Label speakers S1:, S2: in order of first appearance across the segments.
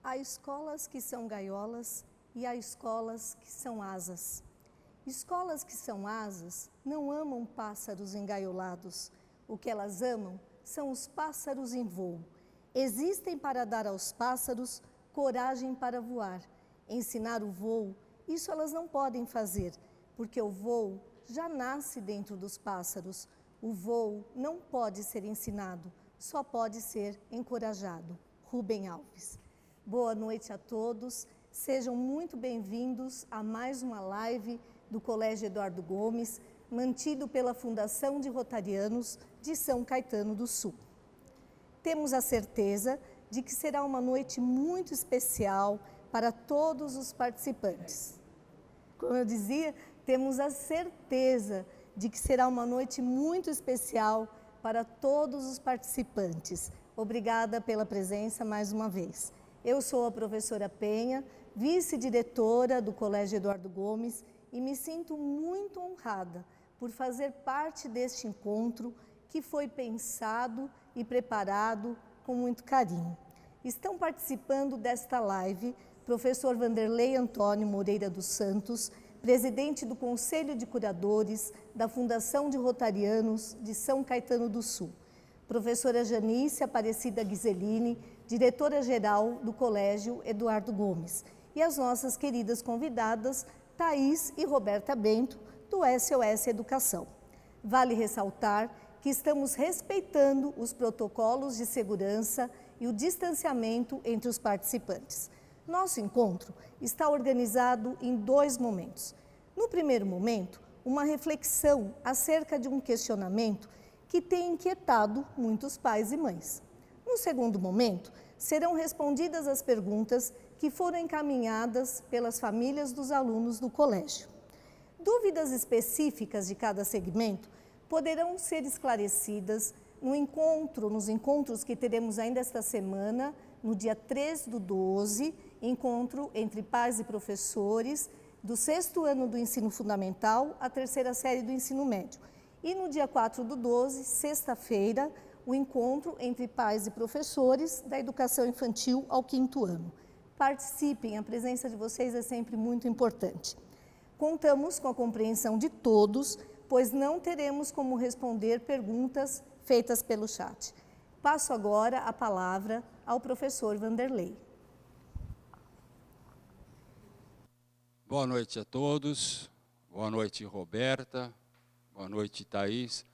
S1: Há escolas que são gaiolas e há escolas que são asas. Escolas que são asas não amam pássaros engaiolados. O que elas amam são os pássaros em voo. Existem para dar aos pássaros coragem para voar. Ensinar o voo, isso elas não podem fazer, porque o voo já nasce dentro dos pássaros. O voo não pode ser ensinado, só pode ser encorajado. Rubem Alves. Boa noite a todos, sejam muito bem-vindos a mais uma live do Colégio Eduardo Gomes, mantido pela Fundação de Rotarianos de São Caetano do Sul. Temos a certeza de que será uma noite muito especial para todos os participantes. Como eu dizia, temos a certeza de que será uma noite muito especial para todos os participantes. Obrigada pela presença mais uma vez. Eu sou a professora Penha, vice-diretora do Colégio Eduardo Gomes e me sinto muito honrada por fazer parte deste encontro que foi pensado e preparado com muito carinho. Estão participando desta live professor Vanderlei Antônio Moreira dos Santos, presidente do Conselho de Curadores da Fundação de Rotarianos de São Caetano do Sul, professora Janice Aparecida Ghiseline, diretora-geral do Colégio Eduardo Gomes, e as nossas queridas convidadas, Thaís e Roberta Bento, do SOS Educação. Vale ressaltar que estamos respeitando os protocolos de segurança e o distanciamento entre os participantes. Nosso encontro está organizado em 2 momentos. No primeiro momento, uma reflexão acerca de um questionamento que tem inquietado muitos pais e mães. No segundo momento, serão respondidas as perguntas que foram encaminhadas pelas famílias dos alunos do colégio. Dúvidas específicas de cada segmento poderão ser esclarecidas nos encontros que teremos ainda esta semana, no dia 3/12, encontro entre pais e professores do 6º ano do ensino fundamental à 3ª série do ensino médio. E no dia 4/12, sexta-feira, o encontro entre pais e professores da educação infantil ao 5º ano. Participem, a presença de vocês é sempre muito importante. Contamos com a compreensão de todos, pois não teremos como responder perguntas feitas pelo chat. Passo agora a palavra ao professor Vanderlei.
S2: Boa noite a todos, boa noite Roberta, boa noite Thaís,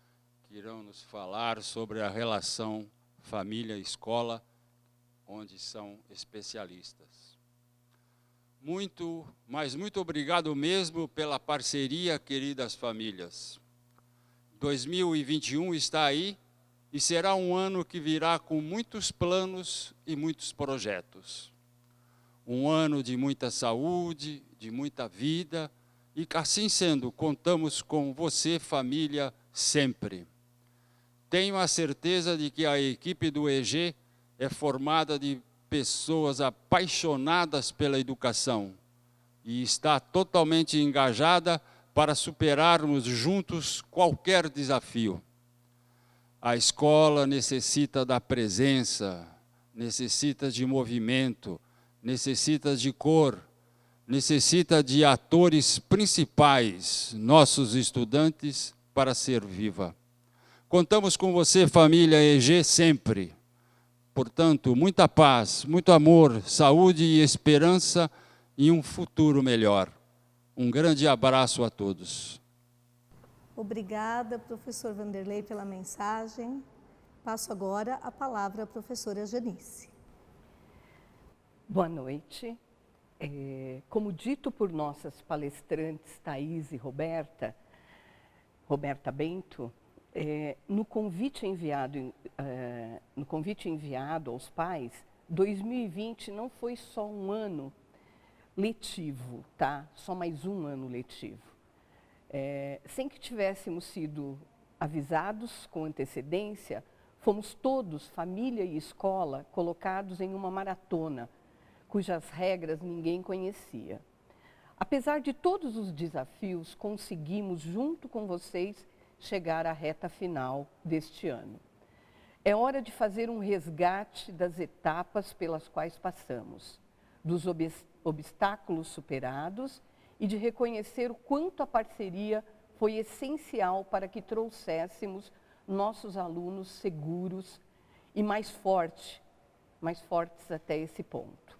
S2: que irão nos falar sobre a relação família-escola, onde são especialistas. Muito obrigado mesmo pela parceria, queridas famílias. 2021 está aí e será um ano que virá com muitos planos e muitos projetos. Um ano de muita saúde, de muita vida, e assim sendo, contamos com você, família, sempre. Tenho a certeza de que a equipe do EG é formada de pessoas apaixonadas pela educação e está totalmente engajada para superarmos juntos qualquer desafio. A escola necessita da presença, necessita de movimento, necessita de cor, necessita de atores principais, nossos estudantes, para ser viva. Contamos com você, família EG, sempre. Portanto, muita paz, muito amor, saúde e esperança e um futuro melhor. Um grande abraço a todos.
S1: Obrigada, professor Vanderlei, pela mensagem. Passo agora a palavra à professora Janice.
S3: Boa noite. Como dito por nossas palestrantes Thaís e Roberta Bento, no convite enviado aos pais, 2020 não foi só um ano letivo, tá? Só mais um ano letivo. Sem que tivéssemos sido avisados com antecedência, fomos todos, família e escola, colocados em uma maratona, cujas regras ninguém conhecia. Apesar de todos os desafios, conseguimos, junto com vocês, chegar à reta final deste ano. É hora de fazer um resgate das etapas pelas quais passamos, dos obstáculos superados e de reconhecer o quanto a parceria foi essencial para que trouxéssemos nossos alunos seguros e mais fortes até esse ponto.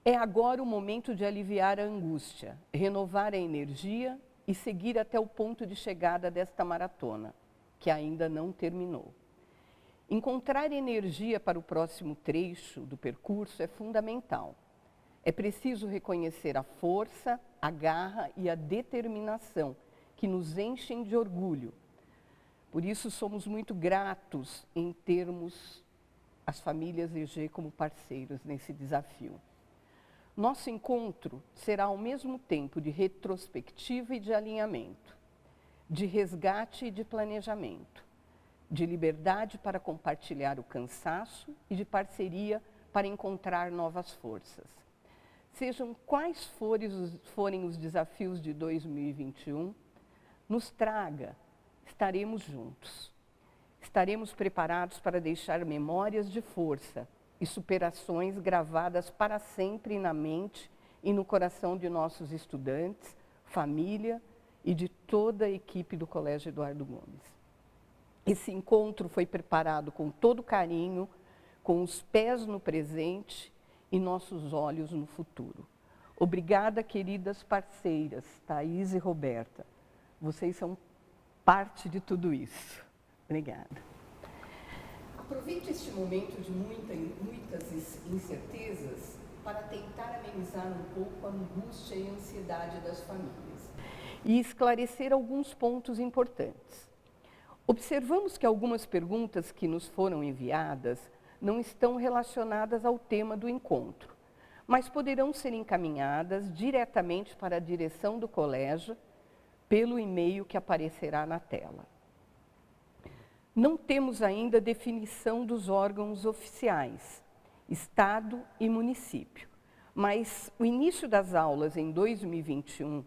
S3: É agora o momento de aliviar a angústia, renovar a energia e seguir até o ponto de chegada desta maratona, que ainda não terminou. Encontrar energia para o próximo trecho do percurso é fundamental. É preciso reconhecer a força, a garra e a determinação que nos enchem de orgulho. Por isso, somos muito gratos em termos as famílias EG como parceiros nesse desafio. Nosso encontro será ao mesmo tempo de retrospectiva e de alinhamento, de resgate e de planejamento, de liberdade para compartilhar o cansaço e de parceria para encontrar novas forças. Sejam quais forem os desafios de 2021, nos traga, estaremos juntos. Estaremos preparados para deixar memórias de força e superações gravadas para sempre na mente e no coração de nossos estudantes, família e de toda a equipe do Colégio Eduardo Gomes. Esse encontro foi preparado com todo carinho, com os pés no presente e nossos olhos no futuro. Obrigada, queridas parceiras, Thaís e Roberta. Vocês são parte de tudo isso. Obrigada. Aproveito este momento de muitas incertezas para tentar amenizar um pouco a angústia e a ansiedade das famílias e esclarecer alguns pontos importantes. Observamos que algumas perguntas que nos foram enviadas não estão relacionadas ao tema do encontro, mas poderão ser encaminhadas diretamente para a direção do colégio pelo e-mail que aparecerá na tela. Não temos ainda definição dos órgãos oficiais, Estado e município, mas o início das aulas em 2021,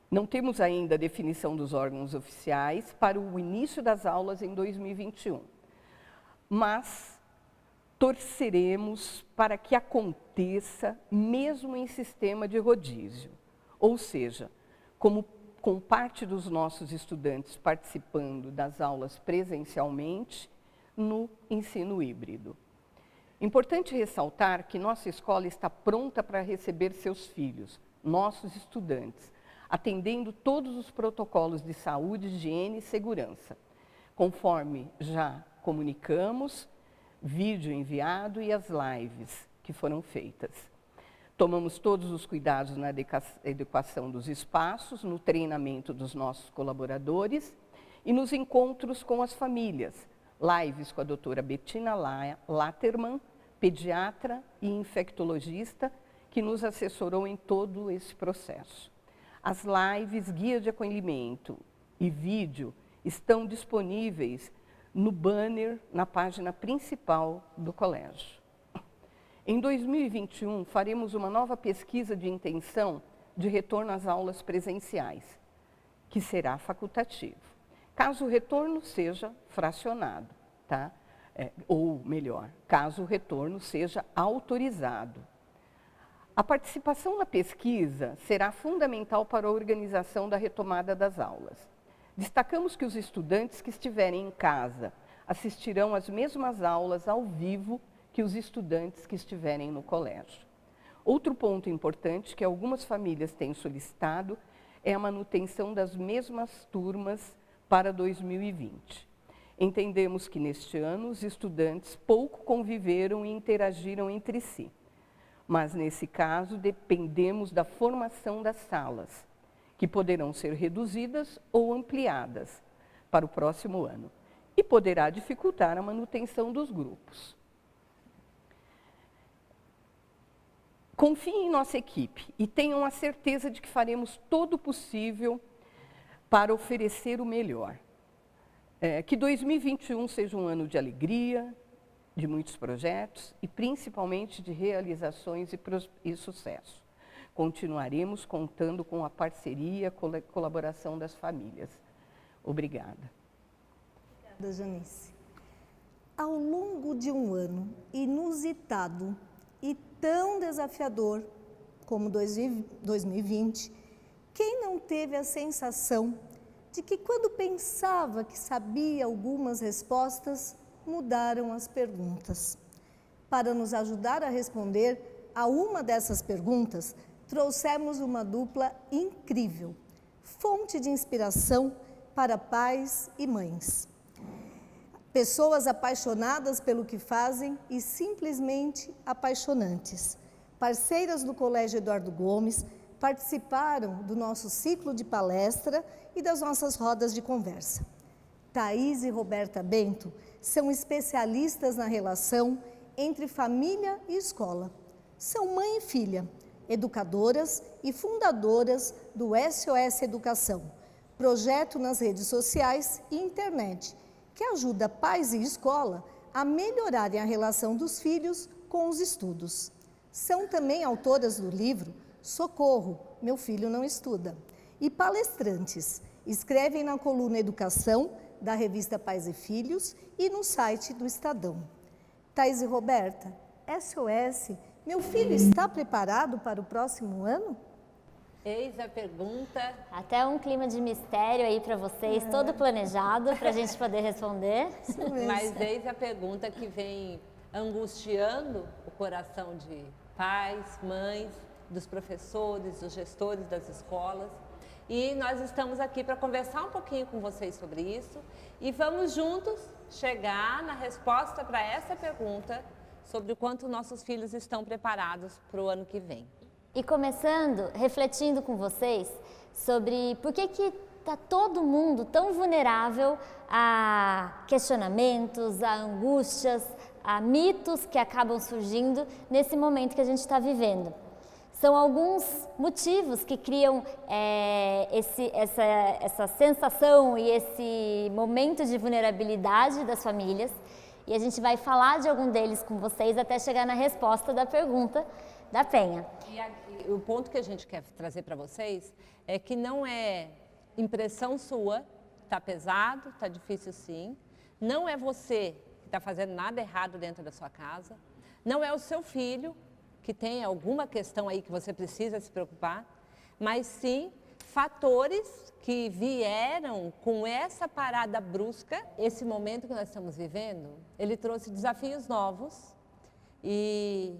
S3: não temos ainda a definição dos órgãos oficiais para o início das aulas em 2021, mas torceremos para que aconteça mesmo em sistema de rodízio, ou seja, com parte dos nossos estudantes participando das aulas presencialmente no ensino híbrido. Importante ressaltar que nossa escola está pronta para receber seus filhos, nossos estudantes, atendendo todos os protocolos de saúde, higiene e segurança, conforme já comunicamos, vídeo enviado e as lives que foram feitas. Tomamos todos os cuidados na adequação dos espaços, no treinamento dos nossos colaboradores e nos encontros com as famílias, lives com a doutora Bettina Latterman, pediatra e infectologista, que nos assessorou em todo esse processo. As lives, guia de acolhimento e vídeo estão disponíveis no banner na página principal do colégio. Em 2021, faremos uma nova pesquisa de intenção de retorno às aulas presenciais, que será facultativo. Caso o retorno seja fracionado, tá? Ou melhor, caso o retorno seja autorizado. A participação na pesquisa será fundamental para a organização da retomada das aulas. Destacamos que os estudantes que estiverem em casa assistirão às mesmas aulas ao vivo que os estudantes que estiverem no colégio. Outro ponto importante que algumas famílias têm solicitado é a manutenção das mesmas turmas para 2020. Entendemos que neste ano os estudantes pouco conviveram e interagiram entre si, mas nesse caso dependemos da formação das salas, que poderão ser reduzidas ou ampliadas para o próximo ano e poderá dificultar a manutenção dos grupos. Confiem em nossa equipe e tenham a certeza de que faremos todo o possível para oferecer o melhor. Que 2021 seja um ano de alegria, de muitos projetos e principalmente de realizações e sucesso. Continuaremos contando com a parceria e colaboração das famílias. Obrigada.
S1: Obrigada, Janice. Ao longo de um ano inusitado e tão desafiador como 2020, quem não teve a sensação de que quando pensava que sabia algumas respostas, mudaram as perguntas? Para nos ajudar a responder a uma dessas perguntas, trouxemos uma dupla incrível, fonte de inspiração para pais e mães. Pessoas apaixonadas pelo que fazem e simplesmente apaixonantes. Parceiras do Colégio Eduardo Gomes, participaram do nosso ciclo de palestra e das nossas rodas de conversa. Thaís e Roberta Bento são especialistas na relação entre família e escola. São mãe e filha, educadoras e fundadoras do SOS Educação, projeto nas redes sociais e internet, que ajuda pais e escola a melhorarem a relação dos filhos com os estudos. São também autoras do livro Socorro, Meu Filho Não Estuda, e palestrantes. Escrevem na coluna Educação, da revista Pais e Filhos, e no site do Estadão. Thaís e Roberta, SOS, meu filho está preparado para o próximo ano?
S4: Eis a pergunta.
S5: Até um clima de mistério aí para vocês, todo planejado para a gente poder responder.
S4: Mas eis a pergunta que vem angustiando o coração de pais, mães, dos professores, dos gestores das escolas. E nós estamos aqui para conversar um pouquinho com vocês sobre isso e vamos juntos chegar na resposta para essa pergunta sobre o quanto nossos filhos estão preparados para o ano que vem.
S5: E começando, refletindo com vocês sobre por que está todo mundo tão vulnerável a questionamentos, a angústias, a mitos que acabam surgindo nesse momento que a gente está vivendo. São alguns motivos que criam essa sensação e esse momento de vulnerabilidade das famílias. E a gente vai falar de algum deles com vocês até chegar na resposta da pergunta da Penha.
S4: E o ponto que a gente quer trazer para vocês é que não é impressão sua, está pesado, está difícil sim, não é você que está fazendo nada errado dentro da sua casa, não é o seu filho que tem alguma questão aí que você precisa se preocupar, mas sim fatores que vieram com essa parada brusca. Esse momento que nós estamos vivendo, ele trouxe desafios novos e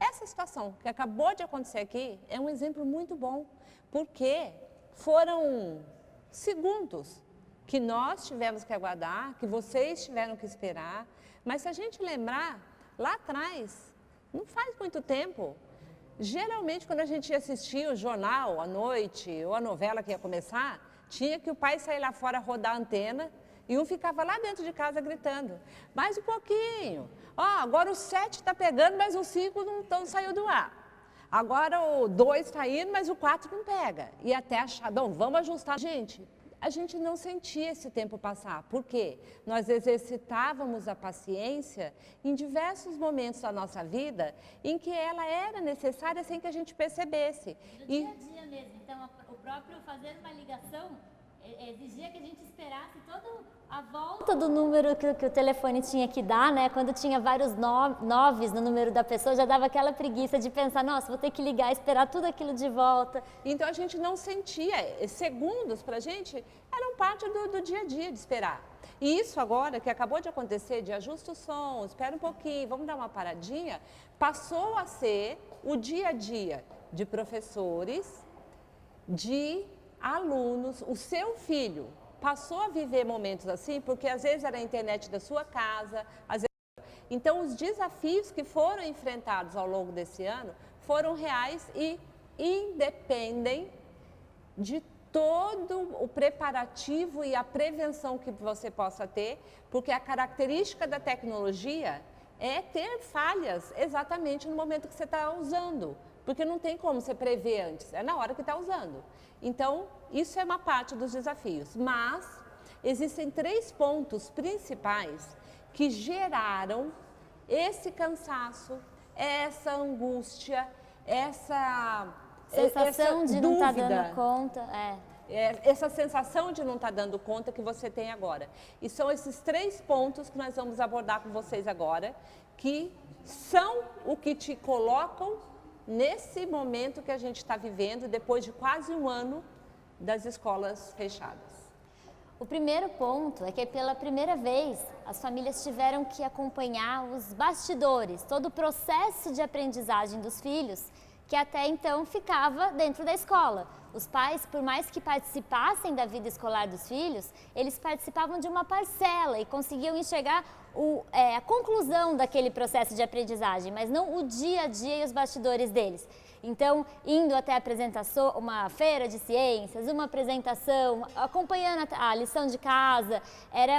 S4: essa situação que acabou de acontecer aqui é um exemplo muito bom, porque foram segundos que nós tivemos que aguardar, que vocês tiveram que esperar, mas se a gente lembrar, lá atrás, não faz muito tempo, geralmente quando a gente ia assistir o jornal à noite ou a novela que ia começar, tinha que o pai sair lá fora rodar a antena e um ficava lá dentro de casa gritando, mais um pouquinho, agora o 7 está pegando, mas o 5 não saiu do ar. Agora o 2 está indo, mas o 4 não pega. E até achar, bom, vamos ajustar. Gente, a gente não sentia esse tempo passar. Por quê? Nós exercitávamos a paciência em diversos momentos da nossa vida em que ela era necessária sem que a gente percebesse.
S6: No dia a dia mesmo. Então, o próprio fazer uma ligação exigia que a gente esperasse toda a volta
S5: Do número que o telefone tinha que dar, né? Quando tinha vários noves no número da pessoa, já dava aquela preguiça de pensar, nossa, vou ter que ligar, esperar tudo aquilo de volta.
S4: Então a gente não sentia, segundos para a gente eram parte do dia a dia de esperar. E isso agora que acabou de acontecer, de ajusta o som, espera um pouquinho, vamos dar uma paradinha, passou a ser o dia a dia de professores, de alunos, o seu filho passou a viver momentos assim, porque às vezes era a internet da sua casa, às vezes... Então os desafios que foram enfrentados ao longo desse ano foram reais e independem de todo o preparativo e a prevenção que você possa ter, porque a característica da tecnologia é ter falhas exatamente no momento que você está usando, porque não tem como você prever antes, é na hora que está usando. Então, isso é uma parte dos desafios, mas existem 3 pontos principais que geraram esse cansaço, essa angústia, essa
S5: Sensação de não estar
S4: dúvida.
S5: dando conta.
S4: essa sensação de não estar dando conta que você tem agora. E são esses 3 pontos que nós vamos abordar com vocês agora, que são o que te colocam nesse momento que a gente está vivendo, depois de quase um ano das escolas fechadas.
S5: O primeiro ponto é que pela primeira vez as famílias tiveram que acompanhar os bastidores, todo o processo de aprendizagem dos filhos, que até então ficava dentro da escola. Os pais, por mais que participassem da vida escolar dos filhos, eles participavam de uma parcela e conseguiam enxergar a conclusão daquele processo de aprendizagem, mas não o dia a dia e os bastidores deles. Então, indo até a apresentação, uma feira de ciências, uma apresentação, acompanhando a lição de casa,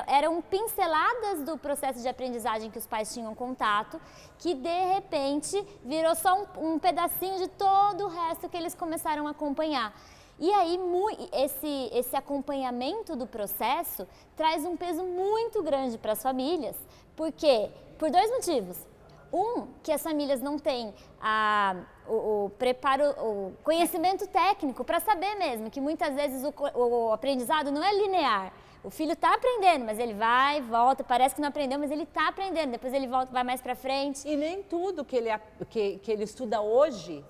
S5: eram pinceladas do processo de aprendizagem que os pais tinham contato, que de repente virou só um pedacinho de todo o resto que eles começaram a acompanhar. E aí, esse acompanhamento do processo traz um peso muito grande para as famílias, porque, por 2 motivos. Que as famílias não têm o preparo, o conhecimento técnico para saber mesmo que muitas vezes o aprendizado não é linear. O filho está aprendendo, mas ele vai, volta, parece que não aprendeu, mas ele está aprendendo, depois ele volta, vai mais para frente.
S4: E nem tudo que ele estuda hoje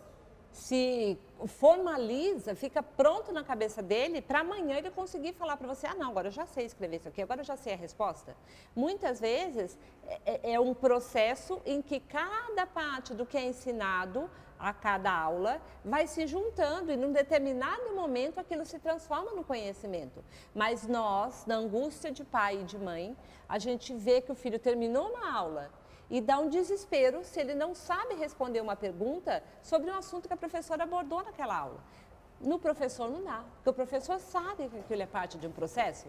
S4: se formaliza, fica pronto na cabeça dele para amanhã ele conseguir falar para você, não, agora eu já sei escrever isso aqui, agora eu já sei a resposta. Muitas vezes é um processo em que cada parte do que é ensinado a cada aula vai se juntando e num determinado momento aquilo se transforma no conhecimento. Mas nós, na angústia de pai e de mãe, a gente vê que o filho terminou uma aula e dá um desespero se ele não sabe responder uma pergunta sobre um assunto que a professora abordou naquela aula. No professor não dá, porque o professor sabe que aquilo é parte de um processo.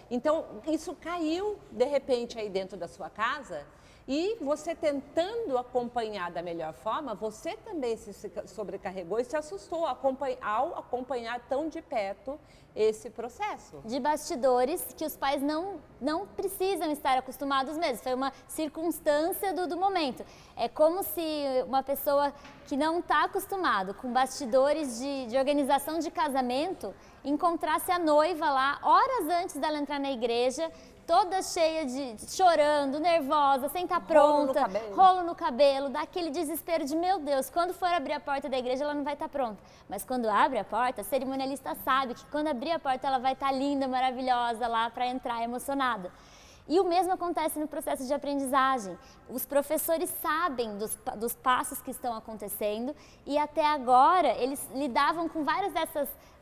S4: Então, isso caiu, de repente, aí dentro da sua casa e você tentando acompanhar da melhor forma, você também se sobrecarregou e se assustou ao acompanhar tão de perto esse processo.
S5: De bastidores que os pais não precisam estar acostumados mesmo, foi uma circunstância do momento. É como se uma pessoa que não está acostumado com bastidores de organização de casamento encontrasse a noiva lá horas antes dela entrar na igreja, toda cheia chorando, nervosa, sem estar pronta, rolo no cabelo, dá aquele desespero de, meu Deus, quando for abrir a porta da igreja ela não vai estar pronta. Mas quando abre a porta, a cerimonialista sabe que quando abrir a porta ela vai estar linda, maravilhosa lá para entrar emocionada. E o mesmo acontece no processo de aprendizagem. Os professores sabem dos passos que estão acontecendo e até agora eles lidavam com várias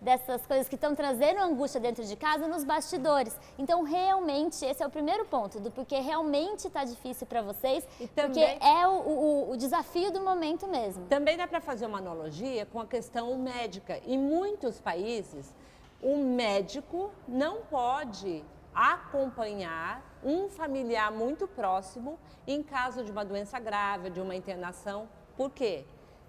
S5: dessas coisas que estão trazendo angústia dentro de casa nos bastidores. Então, realmente, esse é o primeiro ponto, do porquê realmente está difícil para vocês, e também, porque é o desafio do momento mesmo.
S4: Também dá para fazer uma analogia com a questão médica. Em muitos países, o médico não pode acompanhar um familiar muito próximo em caso de uma doença grave, de uma internação. Por quê?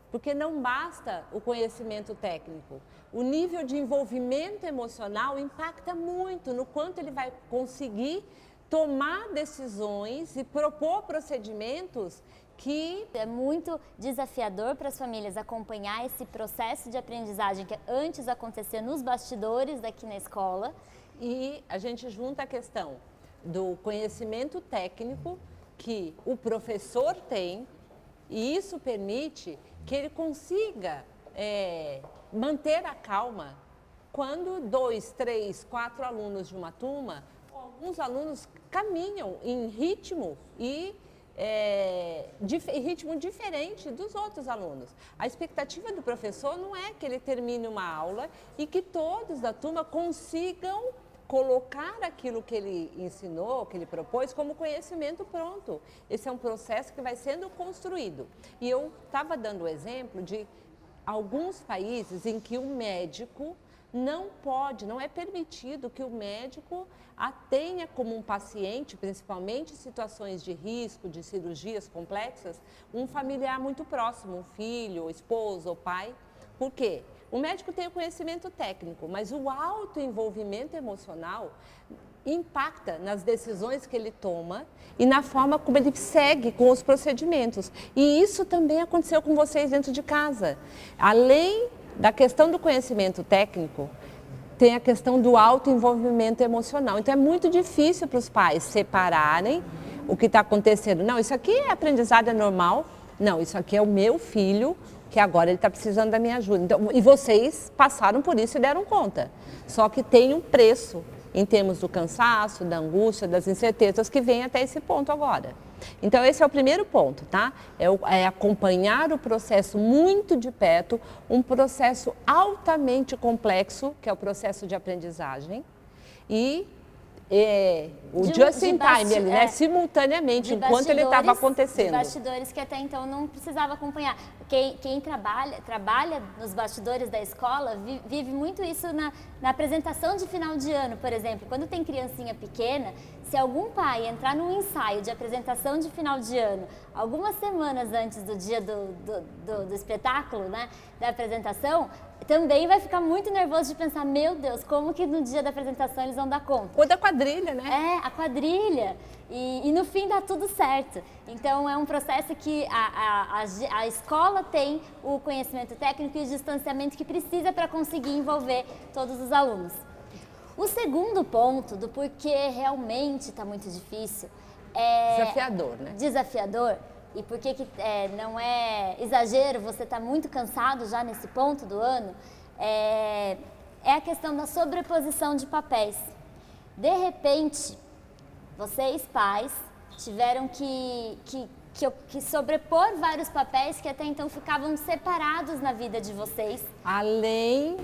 S4: Porque não basta o conhecimento técnico. O nível de envolvimento emocional impacta muito no quanto ele vai conseguir tomar decisões e propor procedimentos que...
S5: É muito desafiador para as famílias acompanhar esse processo de aprendizagem que antes acontecia nos bastidores daqui na escola.
S4: E a gente junta a questão do conhecimento técnico que o professor tem, e isso permite que ele consiga manter a calma quando 2, 3, 4 alunos de uma turma, alguns alunos caminham em ritmo ritmo diferente dos outros alunos. A expectativa do professor não é que ele termine uma aula e que todos da turma consigam colocar aquilo que ele ensinou, que ele propôs, como conhecimento pronto. Esse é um processo que vai sendo construído. E eu estava dando o exemplo de alguns países em que o médico não é permitido que o médico a tenha como um paciente, principalmente em situações de risco, de cirurgias complexas, um familiar muito próximo, um filho, ou esposo, ou pai. Por quê? O médico tem o conhecimento técnico, mas o autoenvolvimento emocional impacta nas decisões que ele toma e na forma como ele segue com os procedimentos. E isso também aconteceu com vocês dentro de casa. Além da questão do conhecimento técnico, tem a questão do autoenvolvimento emocional. Então, é muito difícil para os pais separarem o que está acontecendo. Não, isso aqui é aprendizado, é normal. Não, isso aqui é o meu filho, que agora ele está precisando da minha ajuda. Então, e vocês passaram por isso e deram conta. Só que tem um preço em termos do cansaço, da angústia, das incertezas que vem até esse ponto agora. Então, esse é o primeiro ponto, tá? É acompanhar o processo muito de perto, um processo altamente complexo, que é o processo de aprendizagem, e o just in time, né? Simultaneamente, enquanto ele estava acontecendo.
S5: De bastidores que até então não precisava acompanhar. Quem trabalha nos bastidores da escola vive muito isso na apresentação de final de ano, por exemplo. Quando tem criancinha pequena, se algum pai entrar num ensaio de apresentação de final de ano, algumas semanas antes do dia do espetáculo, né, da apresentação, também vai ficar muito nervoso de pensar, meu Deus, como que no dia da apresentação eles vão dar conta?
S4: Ou da quadrilha, né?
S5: A quadrilha. E no fim dá tudo certo. Então, é um processo que a escola tem o conhecimento técnico e o distanciamento que precisa para conseguir envolver todos os alunos. O segundo ponto do porquê realmente está muito difícil é...
S4: Desafiador, né?
S5: Desafiador. E por que não é exagero, você está muito cansado já nesse ponto do ano, é a questão da sobreposição de papéis. De repente, vocês, pais, tiveram que sobrepor vários papéis que até então ficavam separados na vida de vocês.
S4: Além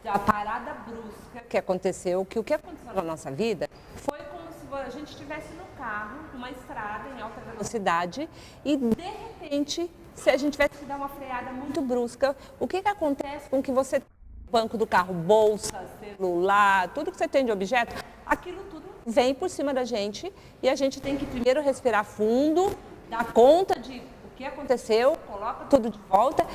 S4: da parada brusca que aconteceu, que o que aconteceu na nossa vida foi como se a gente estivesse no carro, numa estrada em alta velocidade e, de repente, se a gente tivesse que dar uma freada muito brusca, o que acontece com que você tem no banco do carro? Bolsa, celular, tudo que você tem de objeto, aquilo tudo vem por cima da gente e a gente tem que primeiro respirar fundo, dar conta de o que aconteceu, coloca tudo de volta,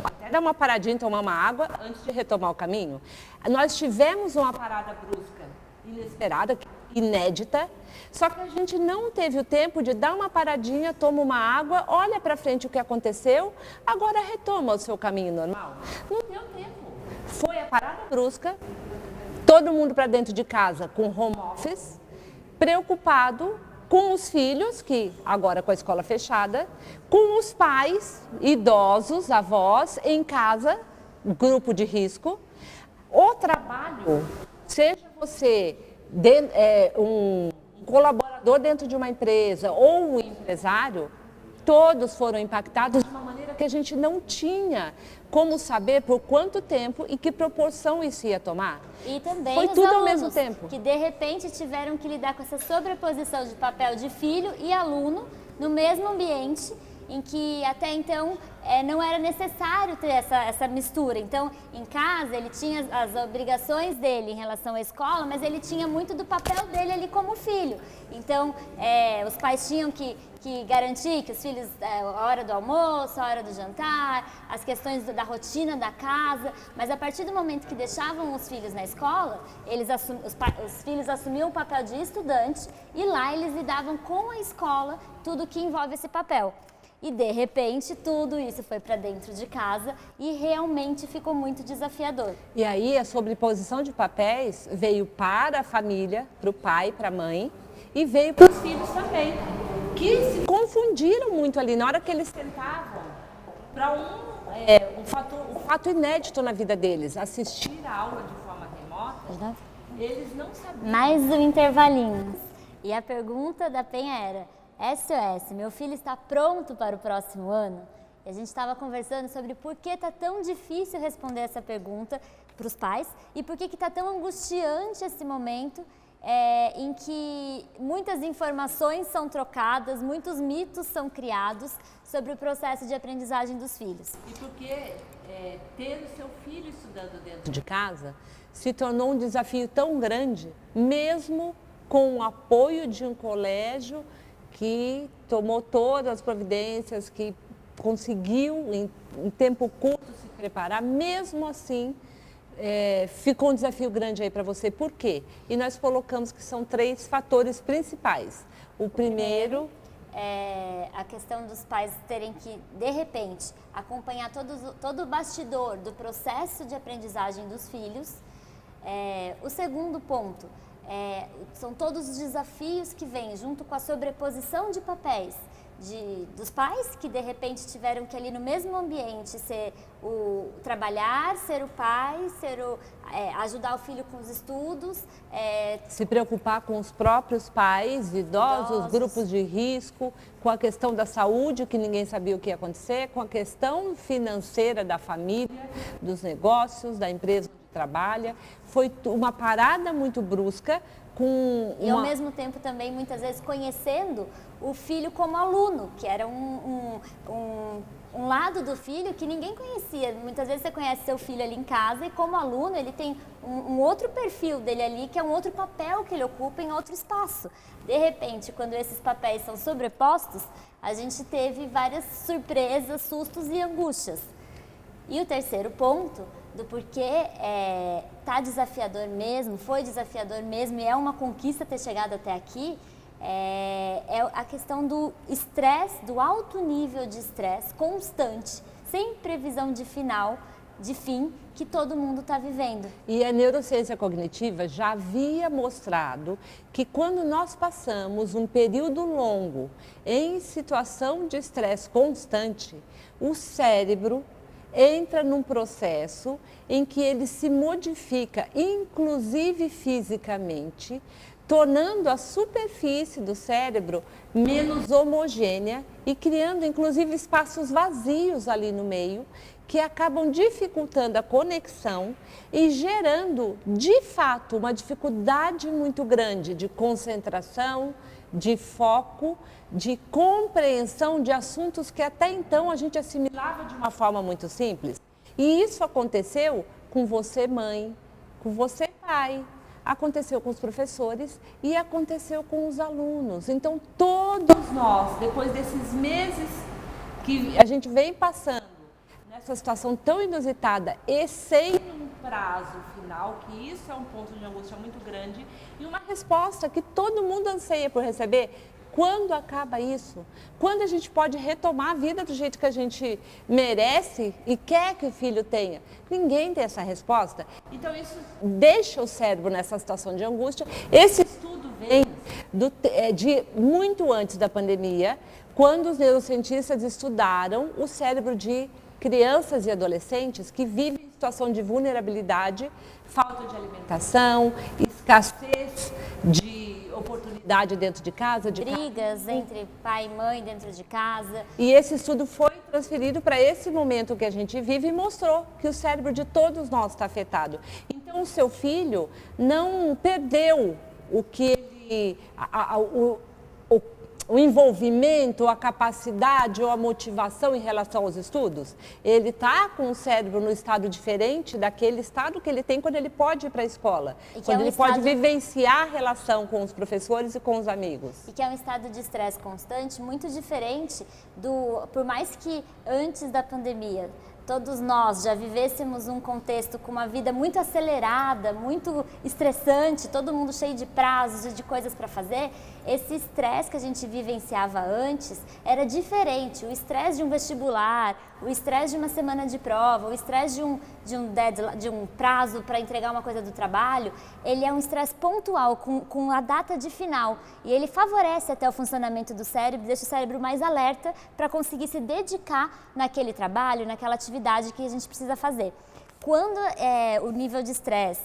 S4: até dar uma paradinha e tomar uma água antes de retomar o caminho. Nós tivemos uma parada brusca, inesperada, inédita, só que a gente não teve o tempo de dar uma paradinha, toma uma água, olha para frente o que aconteceu, agora retoma o seu caminho normal. Não deu tempo. Foi a parada brusca, todo mundo para dentro de casa com home office, preocupado com os filhos, que agora com a escola fechada, com os pais, idosos, avós, em casa, grupo de risco. O trabalho, seja você um colaborador dentro de uma empresa ou um empresário, todos foram impactados de uma maneira que a gente não tinha como saber por quanto tempo e que proporção isso ia tomar.
S5: E também
S4: foi
S5: os
S4: tudo
S5: alunos,
S4: ao mesmo tempo.
S5: Que de repente tiveram que lidar com essa sobreposição de papel de filho e aluno no mesmo ambiente em que até então não era necessário ter essa mistura. Então, em casa, ele tinha as obrigações dele em relação à escola, mas ele tinha muito do papel dele ali como filho. Então, os pais tinham que garantir que os filhos, a hora do almoço, a hora do jantar, as questões da rotina da casa, mas a partir do momento que deixavam os filhos na escola, os filhos assumiam o papel de estudante e lá eles lidavam com a escola tudo que envolve esse papel. E, de repente, tudo isso foi para dentro de casa e realmente ficou muito desafiador.
S4: E aí, a sobreposição de papéis veio para a família, para o pai, para a mãe, e veio para os filhos também, que se confundiram muito ali. Na hora que eles tentavam, para um fato inédito na vida deles, assistir a aula de forma remota, eles não sabiam.
S5: Mais um intervalinho. E a pergunta da Penha era... SOS, meu filho está pronto para o próximo ano? E a gente estava conversando sobre por que está tão difícil responder essa pergunta para os pais e por que está tão angustiante esse momento em que muitas informações são trocadas, muitos mitos são criados sobre o processo de aprendizagem dos filhos.
S4: E porque ter o seu filho estudando dentro de casa se tornou um desafio tão grande, mesmo com o apoio de um colégio que tomou todas as providências, que conseguiu em tempo curto se preparar, mesmo assim ficou um desafio grande aí para você. Por quê? E nós colocamos que são 3 fatores principais. O primeiro
S5: é a questão dos pais terem que, de repente, acompanhar todo o bastidor do processo de aprendizagem dos filhos. O segundo ponto são todos os desafios que vêm junto com a sobreposição de papéis dos pais que de repente tiveram que ali no mesmo ambiente trabalhar, ser o pai, ajudar o filho com os estudos,
S4: se preocupar com os próprios pais, idosos, grupos de risco, com a questão da saúde, que ninguém sabia o que ia acontecer, com a questão financeira da família, dos negócios, da empresa onde trabalha. Foi uma parada muito brusca.
S5: E ao mesmo tempo também, muitas vezes, conhecendo o filho como aluno, que era um lado do filho que ninguém conhecia. Muitas vezes você conhece seu filho ali em casa e como aluno ele tem um outro perfil dele ali, que é um outro papel que ele ocupa em outro espaço. De repente, quando esses papéis são sobrepostos, a gente teve várias surpresas, sustos e angústias. E o terceiro ponto do porquê tá desafiador mesmo, foi desafiador mesmo e é uma conquista ter chegado até aqui, é a questão do estresse, do alto nível de estresse constante, sem previsão de fim, que todo mundo está vivendo.
S4: E a neurociência cognitiva já havia mostrado que quando nós passamos um período longo em situação de estresse constante, o cérebro entra num processo em que ele se modifica, inclusive fisicamente, tornando a superfície do cérebro menos homogênea e criando, inclusive, espaços vazios ali no meio, que acabam dificultando a conexão e gerando, de fato, uma dificuldade muito grande de concentração, de foco, de compreensão de assuntos que até então a gente assimilava de uma forma muito simples. E isso aconteceu com você, mãe, com você, pai, aconteceu com os professores e aconteceu com os alunos. Então, todos nós, depois desses meses que a gente vem passando nessa situação tão inusitada e sem um prazo final, que isso é um ponto de angústia muito grande, e uma resposta que todo mundo anseia por receber. Quando acaba isso? Quando a gente pode retomar a vida do jeito que a gente merece e quer que o filho tenha? Ninguém tem essa resposta. Então isso deixa o cérebro nessa situação de angústia. Esse estudo vem de muito antes da pandemia, quando os neurocientistas estudaram o cérebro de crianças e adolescentes que vivem em situação de vulnerabilidade, falta de alimentação, escassez de oportunidade dentro de casa,
S5: brigas entre pai e mãe dentro de casa.
S4: E esse estudo foi transferido para esse momento que a gente vive e mostrou que o cérebro de todos nós está afetado. Então o seu filho não perdeu o que ele, o envolvimento, a capacidade ou a motivação em relação aos estudos. Ele está com o cérebro no estado diferente daquele estado que ele tem quando ele pode ir para a escola. Quando ele pode vivenciar a relação com os professores e com os amigos.
S5: E que é um estado de estresse constante muito diferente por mais que antes da pandemia todos nós já vivêssemos um contexto com uma vida muito acelerada, muito estressante, todo mundo cheio de prazos e de coisas para fazer, esse estresse que a gente vivenciava antes era diferente. O estresse de um vestibular, o estresse de uma semana de prova, o estresse de um prazo para entregar uma coisa do trabalho, ele é um estresse pontual, com a data de final. E ele favorece até o funcionamento do cérebro, deixa o cérebro mais alerta para conseguir se dedicar naquele trabalho, naquela atividade que a gente precisa fazer. Quando o nível de estresse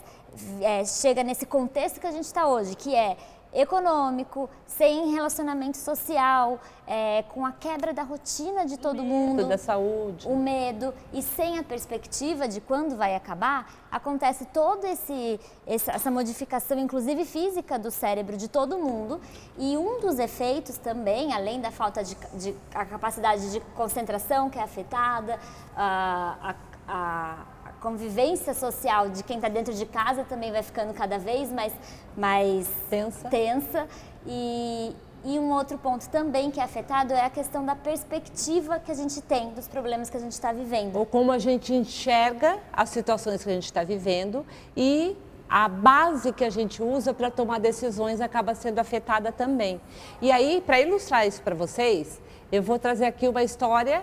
S5: chega nesse contexto que a gente está hoje, que é econômico, sem relacionamento social, com a quebra da rotina de todo mundo,
S4: da saúde,
S5: o medo e sem a perspectiva de quando vai acabar, acontece toda essa modificação, inclusive física, do cérebro de todo mundo. E um dos efeitos também, além da falta de a capacidade de concentração que é afetada, a convivência social de quem está dentro de casa também vai ficando cada vez mais tensa. E um outro ponto também que é afetado é a questão da perspectiva que a gente tem dos problemas que a gente está vivendo.
S4: Ou como a gente enxerga as situações que a gente está vivendo e a base que a gente usa para tomar decisões acaba sendo afetada também. E aí, para ilustrar isso para vocês, eu vou trazer aqui uma história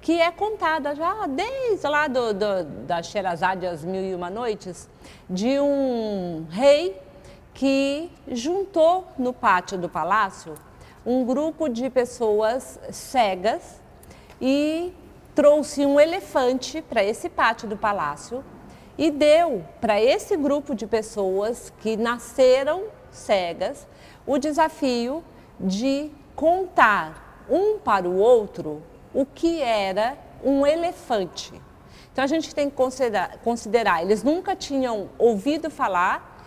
S4: que é contada já desde lá da Sherazade, As Mil e Uma Noites, de um rei que juntou no pátio do palácio um grupo de pessoas cegas e trouxe um elefante para esse pátio do palácio e deu para esse grupo de pessoas que nasceram cegas o desafio de contar um para o outro o que era um elefante. Então, a gente tem que considerar, eles nunca tinham ouvido falar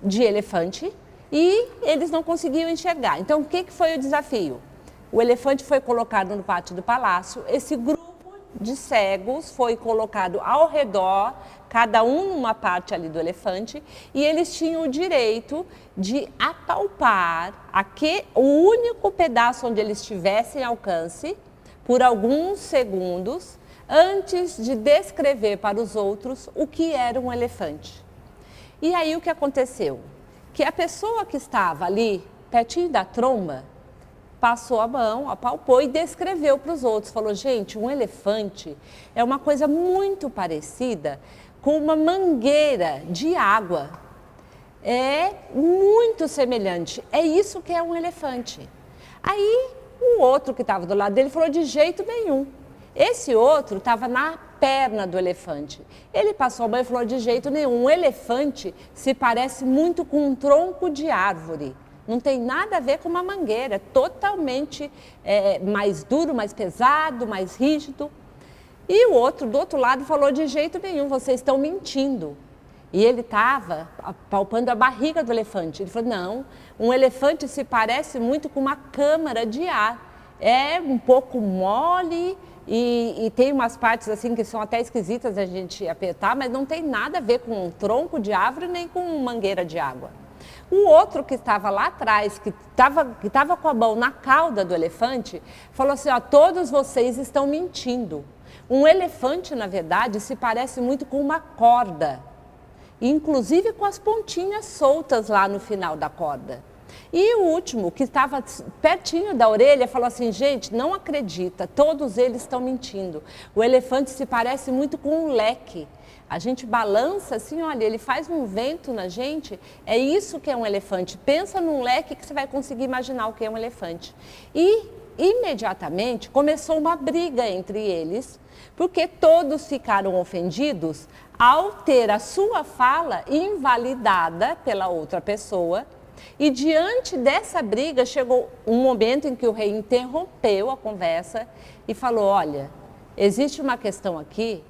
S4: de elefante e eles não conseguiam enxergar. Então, o que foi o desafio? O elefante foi colocado no pátio do palácio, esse grupo de cegos foi colocado ao redor, cada um numa parte ali do elefante, e eles tinham o direito de apalpar o único pedaço onde eles tivessem alcance por alguns segundos antes de descrever para os outros o que era um elefante. E aí o que aconteceu? Que a pessoa que estava ali, pertinho da tromba, passou a mão, apalpou e descreveu para os outros. Falou, gente, um elefante é uma coisa muito parecida com uma mangueira de água. É muito semelhante. É isso que é um elefante. Aí, o outro que estava do lado dele falou, de jeito nenhum. Esse outro estava na perna do elefante. Ele passou a mão e falou, de jeito nenhum. Um elefante se parece muito com um tronco de árvore. Não tem nada a ver com uma mangueira. É totalmente mais duro, mais pesado, mais rígido. E o outro, do outro lado, falou, de jeito nenhum, vocês estão mentindo. E ele estava palpando a barriga do elefante. Ele falou, não, um elefante se parece muito com uma câmara de ar. É um pouco mole e tem umas partes assim que são até esquisitas a gente apertar, mas não tem nada a ver com um tronco de árvore nem com uma mangueira de água. O outro que estava lá atrás, que estava com a mão na cauda do elefante, falou assim, ó, todos vocês estão mentindo. Um elefante, na verdade, se parece muito com uma corda, inclusive com as pontinhas soltas lá no final da corda. E o último, que estava pertinho da orelha, falou assim, gente, não acredita, todos eles estão mentindo. O elefante se parece muito com um leque. A gente balança assim, olha, ele faz um vento na gente, é isso que é um elefante. Pensa num leque que você vai conseguir imaginar o que é um elefante. E, imediatamente, começou uma briga entre eles, porque todos ficaram ofendidos ao ter a sua fala invalidada pela outra pessoa. E diante dessa briga, chegou um momento em que o rei interrompeu a conversa e falou, olha, existe uma questão aqui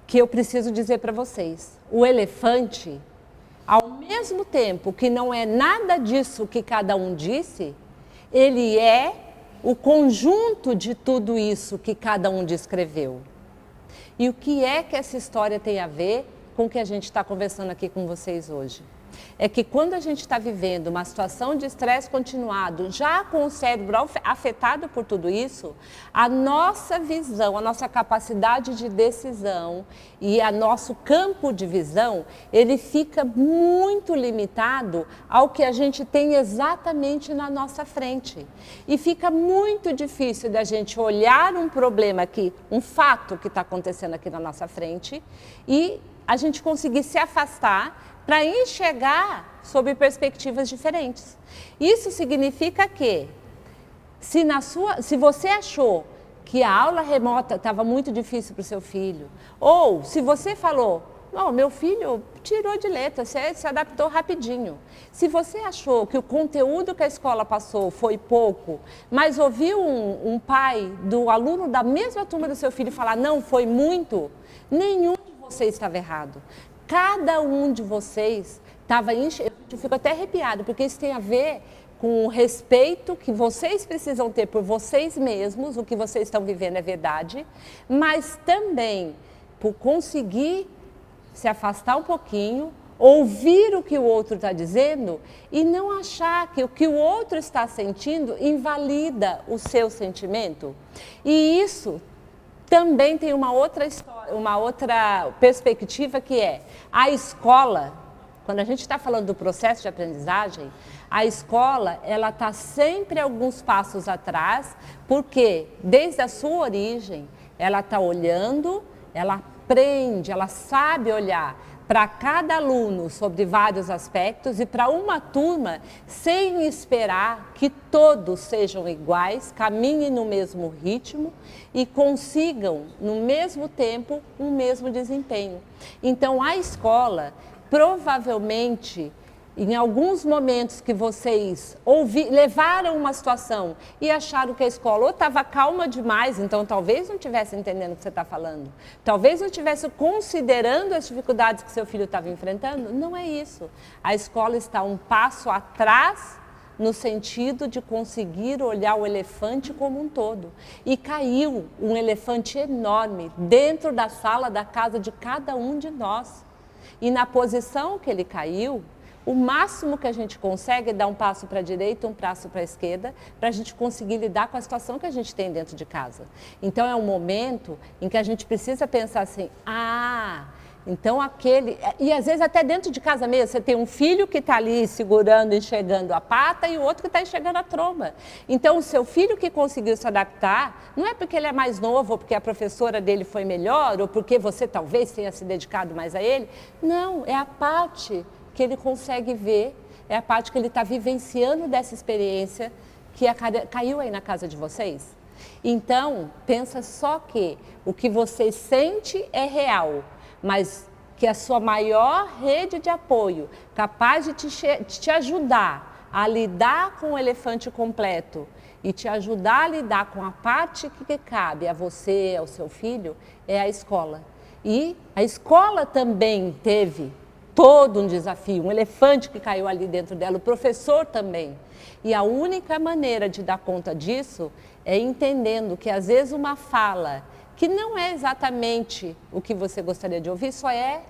S4: que eu preciso dizer para vocês. O elefante, ao mesmo tempo que não é nada disso que cada um disse, ele é o conjunto de tudo isso que cada um descreveu. E o que é que essa história tem a ver com o que a gente está conversando aqui com vocês hoje? É que quando a gente está vivendo uma situação de estresse continuado, já com o cérebro afetado por tudo isso, a nossa visão, a nossa capacidade de decisão e o nosso campo de visão, ele fica muito limitado ao que a gente tem exatamente na nossa frente. E fica muito difícil da gente olhar um problema aqui, um fato que está acontecendo aqui na nossa frente e a gente conseguir se afastar para enxergar sob perspectivas diferentes. Isso significa que, se você achou que a aula remota estava muito difícil para o seu filho, ou se você falou, não, meu filho tirou de letra, se adaptou rapidinho. Se você achou que o conteúdo que a escola passou foi pouco, mas ouviu um pai do aluno da mesma turma do seu filho falar, não, foi muito, nenhum de vocês estava errado. Cada um de vocês estava enxergando, eu fico até arrepiada, porque isso tem a ver com o respeito que vocês precisam ter por vocês mesmos, o que vocês estão vivendo é verdade, mas também por conseguir se afastar um pouquinho, ouvir o que o outro está dizendo e não achar que o que o outro está sentindo invalida o seu sentimento. E isso também tem uma outra história, uma outra perspectiva que é a escola quando a gente está falando do processo de aprendizagem, a escola ela está sempre alguns passos atrás, porque desde a sua origem ela está olhando, ela aprende, ela sabe olhar para cada aluno sobre vários aspectos e para uma turma sem esperar que todos sejam iguais, caminhem no mesmo ritmo e consigam no mesmo tempo um mesmo desempenho. Então a escola provavelmente, em alguns momentos que vocês levaram uma situação e acharam que a escola ou estava calma demais, então talvez não estivesse entendendo o que você está falando, talvez não estivesse considerando as dificuldades que seu filho estava enfrentando, não é isso. A escola está um passo atrás no sentido de conseguir olhar o elefante como um todo. E caiu um elefante enorme dentro da sala da casa de cada um de nós. E na posição que ele caiu, o máximo que a gente consegue é dar um passo para a direita, um passo para a esquerda, para a gente conseguir lidar com a situação que a gente tem dentro de casa. Então é um momento em que a gente precisa pensar assim, então aquele... E às vezes até dentro de casa mesmo, você tem um filho que está ali segurando, enxergando a pata e o outro que está enxergando a tromba. Então o seu filho que conseguiu se adaptar, não é porque ele é mais novo, ou porque a professora dele foi melhor, ou porque você talvez tenha se dedicado mais a ele. Não, é a parte que ele consegue ver, é a parte que ele está vivenciando dessa experiência que caiu aí na casa de vocês. Então, pensa só que o que você sente é real, mas que a sua maior rede de apoio, capaz de te ajudar a lidar com o elefante completo e te ajudar a lidar com a parte que cabe a você, ao seu filho, é a escola. E a escola também teve todo um desafio, um elefante que caiu ali dentro dela, o professor também. E a única maneira de dar conta disso é entendendo que às vezes uma fala que não é exatamente o que você gostaria de ouvir, só é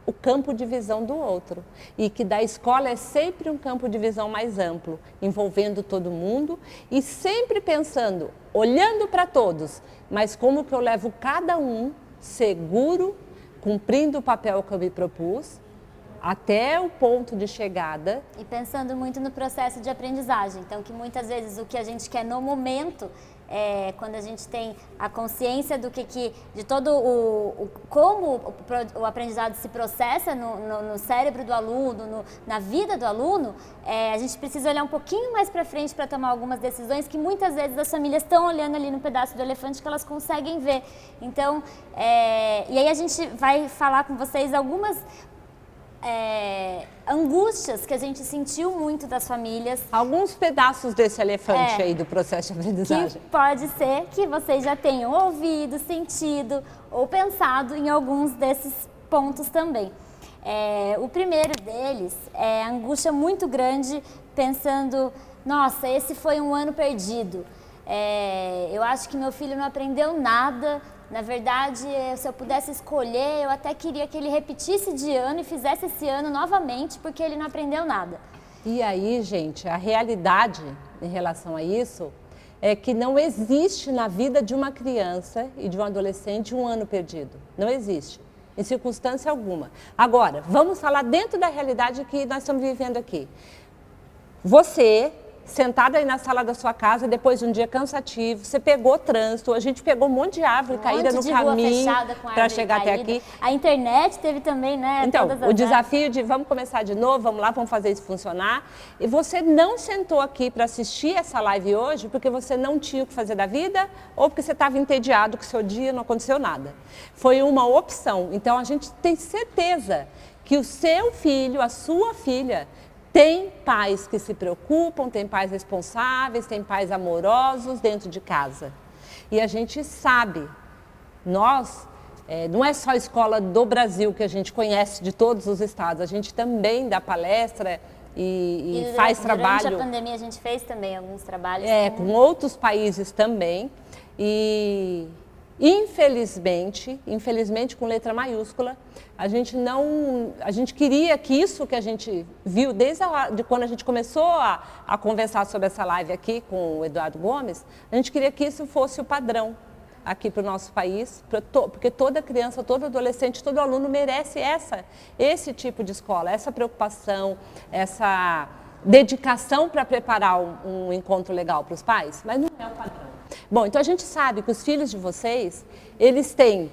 S4: o campo de visão do outro. E que da escola é sempre um campo de visão mais amplo, envolvendo todo mundo e sempre pensando, olhando para todos, mas como que eu levo cada um seguro, cumprindo o papel que eu me propus, até o ponto de chegada.
S5: E pensando muito no processo de aprendizagem. Então, que muitas vezes o que a gente quer no momento, quando a gente tem a consciência do de todo como o aprendizado se processa no cérebro do aluno, na vida do aluno, a gente precisa olhar um pouquinho mais para frente para tomar algumas decisões que muitas vezes as famílias estão olhando ali no pedaço do elefante que elas conseguem ver. Então, e aí a gente vai falar com vocês algumas angústias que a gente sentiu muito das famílias.
S4: Alguns pedaços desse elefante aí do processo de aprendizagem.
S5: Que pode ser que vocês já tenham ouvido, sentido ou pensado em alguns desses pontos também. O primeiro deles é a angústia muito grande pensando, nossa, esse foi um ano perdido. Eu acho que meu filho não aprendeu nada. Na verdade, se eu pudesse escolher, eu até queria que ele repetisse de ano e fizesse esse ano novamente, porque ele não aprendeu nada.
S4: E aí, gente, a realidade em relação a isso é que não existe na vida de uma criança e de um adolescente um ano perdido. Não existe, em circunstância alguma. Agora, vamos falar dentro da realidade que nós estamos vivendo aqui. Você, sentada aí na sala da sua casa, depois de um dia cansativo, você pegou trânsito, a gente pegou um monte de árvore caída no caminho para chegar até aqui.
S5: A internet teve também, né?
S4: Então, o desafio de vamos começar de novo, vamos lá, vamos fazer isso funcionar. E você não sentou aqui para assistir essa live hoje porque você não tinha o que fazer da vida ou porque você estava entediado com o seu dia, não aconteceu nada. Foi uma opção. Então, a gente tem certeza que o seu filho, a sua filha, tem pais que se preocupam, tem pais responsáveis, tem pais amorosos dentro de casa. E a gente sabe, nós, não é só a escola do Brasil que a gente conhece de todos os estados, a gente também dá palestra e faz trabalho.
S5: Durante a pandemia a gente fez também alguns trabalhos.
S4: Com outros países também. E infelizmente com letra maiúscula, a gente queria que isso que a gente viu desde quando a gente começou a conversar sobre essa live aqui com o Eduardo Gomes, a gente queria que isso fosse o padrão. aqui para o nosso país, porque toda criança, todo adolescente, todo aluno merece esse tipo de escola, essa preocupação, essa dedicação para preparar um encontro legal para os pais, mas não é o padrão. Bom, então a gente sabe que os filhos de vocês, eles têm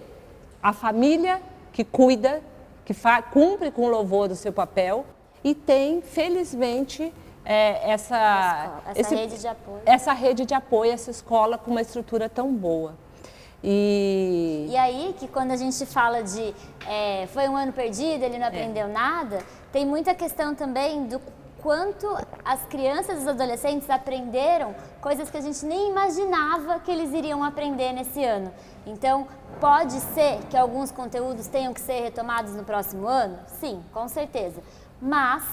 S4: a família que cuida, que cumpre com louvor o seu papel e tem, felizmente, essa rede de apoio, essa escola com uma estrutura tão boa.
S5: E aí que quando a gente fala de foi um ano perdido, ele não aprendeu nada, tem muita questão também do quanto as crianças e os adolescentes aprenderam coisas que a gente nem imaginava que eles iriam aprender nesse ano. Então, pode ser que alguns conteúdos tenham que ser retomados no próximo ano? Sim, com certeza. Mas,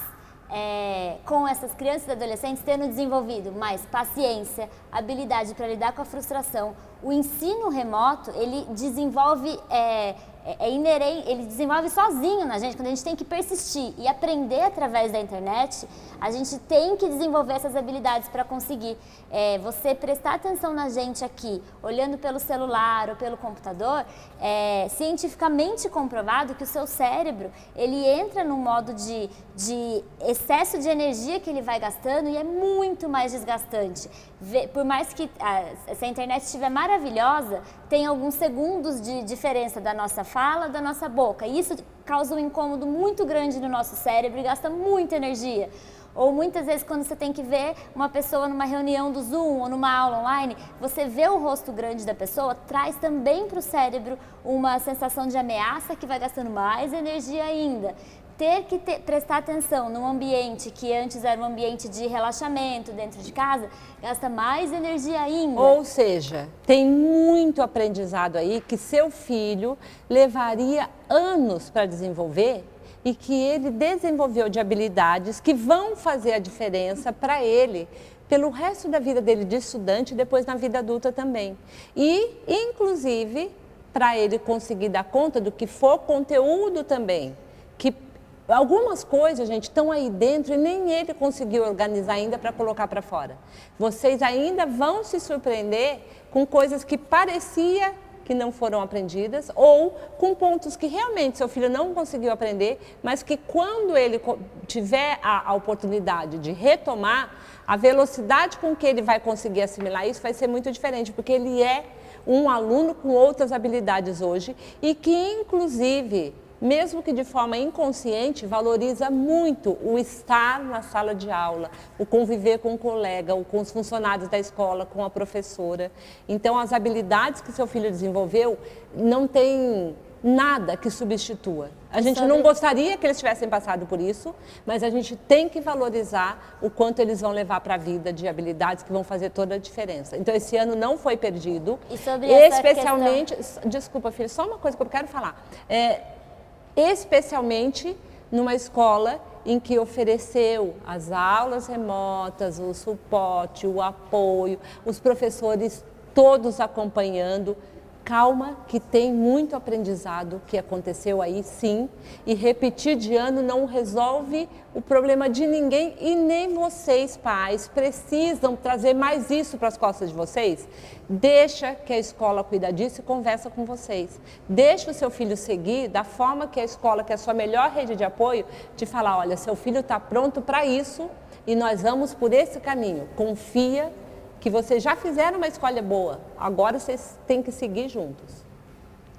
S5: com essas crianças e adolescentes tendo desenvolvido mais paciência, habilidade para lidar com a frustração, o ensino remoto, ele desenvolve inerente, ele desenvolve sozinho na gente, quando a gente tem que persistir e aprender através da internet, a gente tem que desenvolver essas habilidades para conseguir. Você prestar atenção na gente aqui, olhando pelo celular ou pelo computador, cientificamente comprovado que o seu cérebro, ele entra num modo de excesso de energia que ele vai gastando e é muito mais desgastante. Por mais que se a internet estiver maravilhosa, tem alguns segundos de diferença da nossa fala, da nossa boca. E isso causa um incômodo muito grande no nosso cérebro e gasta muita energia. Ou muitas vezes quando você tem que ver uma pessoa numa reunião do Zoom ou numa aula online, você vê o rosto grande da pessoa, traz também para o cérebro uma sensação de ameaça que vai gastando mais energia ainda. Ter que prestar atenção num ambiente que antes era um ambiente de relaxamento dentro de casa, gasta mais energia ainda.
S4: Ou seja, tem muito aprendizado aí que seu filho levaria anos para desenvolver e que ele desenvolveu de habilidades que vão fazer a diferença para ele pelo resto da vida dele de estudante e depois na vida adulta também. E, inclusive, para ele conseguir dar conta do que for conteúdo também, que algumas coisas, gente, estão aí dentro e nem ele conseguiu organizar ainda para colocar para fora. Vocês ainda vão se surpreender com coisas que parecia que não foram aprendidas ou com pontos que realmente seu filho não conseguiu aprender, mas que quando ele tiver a oportunidade de retomar, a velocidade com que ele vai conseguir assimilar isso vai ser muito diferente, porque ele é um aluno com outras habilidades hoje e que, inclusive, mesmo que de forma inconsciente, valoriza muito o estar na sala de aula, o conviver com o colega, com os funcionários da escola, com a professora. Então, as habilidades que seu filho desenvolveu não tem nada que substitua. A gente não gostaria que eles tivessem passado por isso, mas a gente tem que valorizar o quanto eles vão levar para a vida de habilidades que vão fazer toda a diferença. Então, esse ano não foi perdido.
S5: E sobre essa
S4: especialmente, desculpa, filho, só uma coisa que eu quero falar. Especialmente numa escola em que ofereceu as aulas remotas, o suporte, o apoio, os professores todos acompanhando. Calma, que tem muito aprendizado que aconteceu aí, sim, e repetir de ano não resolve o problema de ninguém e nem vocês, pais, precisam trazer mais isso para as costas de vocês. Deixa que a escola cuida disso e conversa com vocês. Deixa o seu filho seguir da forma que a escola, que é a sua melhor rede de apoio, te falar, olha, seu filho está pronto para isso e nós vamos por esse caminho. Confia que vocês já fizeram uma escolha boa, agora vocês têm que seguir juntos.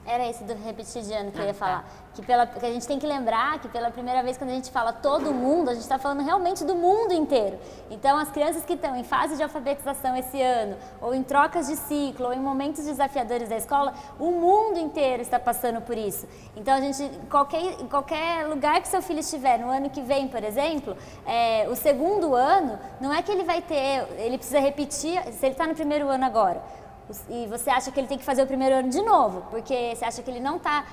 S5: Era esse do repetir de ano que eu ia falar. Que a gente tem que lembrar que pela primeira vez quando a gente fala todo mundo, a gente está falando realmente do mundo inteiro. Então as crianças que estão em fase de alfabetização esse ano, ou em trocas de ciclo, ou em momentos desafiadores da escola, o mundo inteiro está passando por isso. Então a gente, em qualquer lugar que seu filho estiver, no ano que vem, por exemplo, o segundo ano, não é que ele vai ter, ele precisa repetir, se ele está no primeiro ano agora, e você acha que ele tem que fazer o primeiro ano de novo, porque você acha que ele não está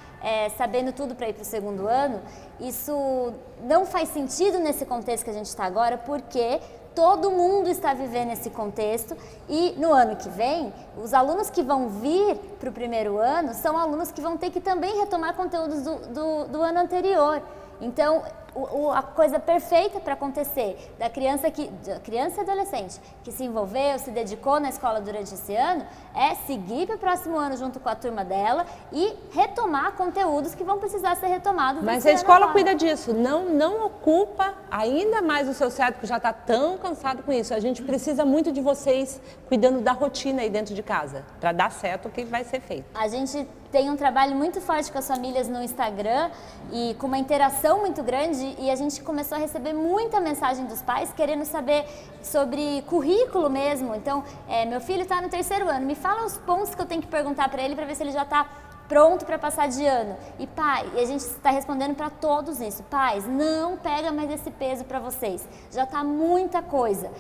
S5: sabendo tudo para ir para o segundo ano, isso não faz sentido nesse contexto que a gente está agora, porque todo mundo está vivendo esse contexto e no ano que vem, os alunos que vão vir para o primeiro ano são alunos que vão ter que também retomar conteúdos do ano anterior. Então, a coisa perfeita para acontecer da criança e adolescente que se envolveu, se dedicou na escola durante esse ano, é seguir para o próximo ano junto com a turma dela e retomar conteúdos que vão precisar ser retomados.
S4: Mas a escola cuida disso, não ocupa ainda mais o seu cérebro, que já está tão cansado com isso. A gente precisa muito de vocês cuidando da rotina aí dentro de casa, para dar certo o que vai ser feito.
S5: A gente tem um trabalho muito forte com as famílias no Instagram e com uma interação muito grande, e a gente começou a receber muita mensagem dos pais querendo saber sobre currículo mesmo. Então, meu filho está no 3º ano, me fala os pontos que eu tenho que perguntar para ele ver se ele já está pronto para passar de ano. E a gente está respondendo para todos isso. Pais, não pega mais esse peso para vocês, já está muita coisa.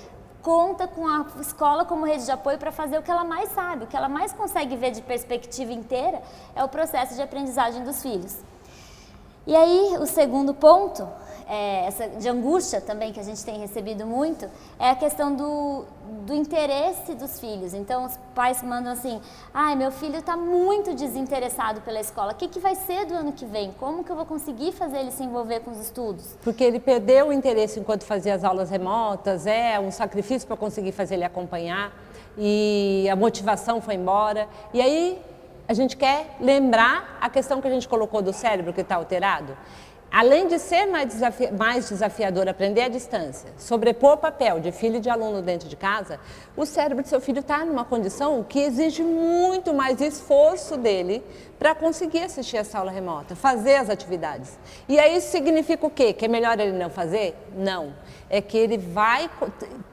S5: Conta com a escola como rede de apoio para fazer o que ela mais sabe, o que ela mais consegue ver de perspectiva inteira é o processo de aprendizagem dos filhos. E aí, o segundo ponto, essa de angústia também que a gente tem recebido muito, é a questão do interesse dos filhos. Então, os pais mandam assim, meu filho está muito desinteressado pela escola, o que vai ser do ano que vem? Como que eu vou conseguir fazer ele se envolver com os estudos?
S4: Porque ele perdeu o interesse enquanto fazia as aulas remotas, um sacrifício para conseguir fazer ele acompanhar, e a motivação foi embora. E aí, a gente quer lembrar a questão que a gente colocou do cérebro que está alterado. Além de ser mais desafiador aprender à distância, sobrepor o papel de filho e de aluno dentro de casa, o cérebro do seu filho está numa condição que exige muito mais esforço dele para conseguir assistir essa aula remota, fazer as atividades. E aí isso significa o quê? Que é melhor ele não fazer? Não. É que ele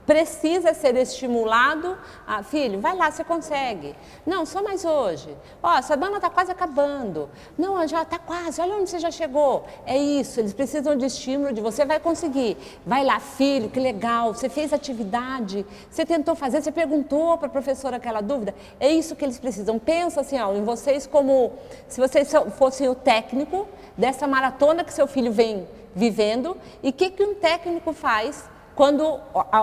S4: precisa ser estimulado. Filho, vai lá, você consegue. Não, só mais hoje. Ó, essa semana está quase acabando. Não, já está quase, olha onde você já chegou. É isso, eles precisam de estímulo, de você vai conseguir. Vai lá, filho, que legal, você fez atividade, você tentou fazer, você perguntou para a professora aquela dúvida. É isso que eles precisam. Pensa assim, em vocês como se vocês fossem o técnico dessa maratona que seu filho vem vivendo. E o que um técnico faz quando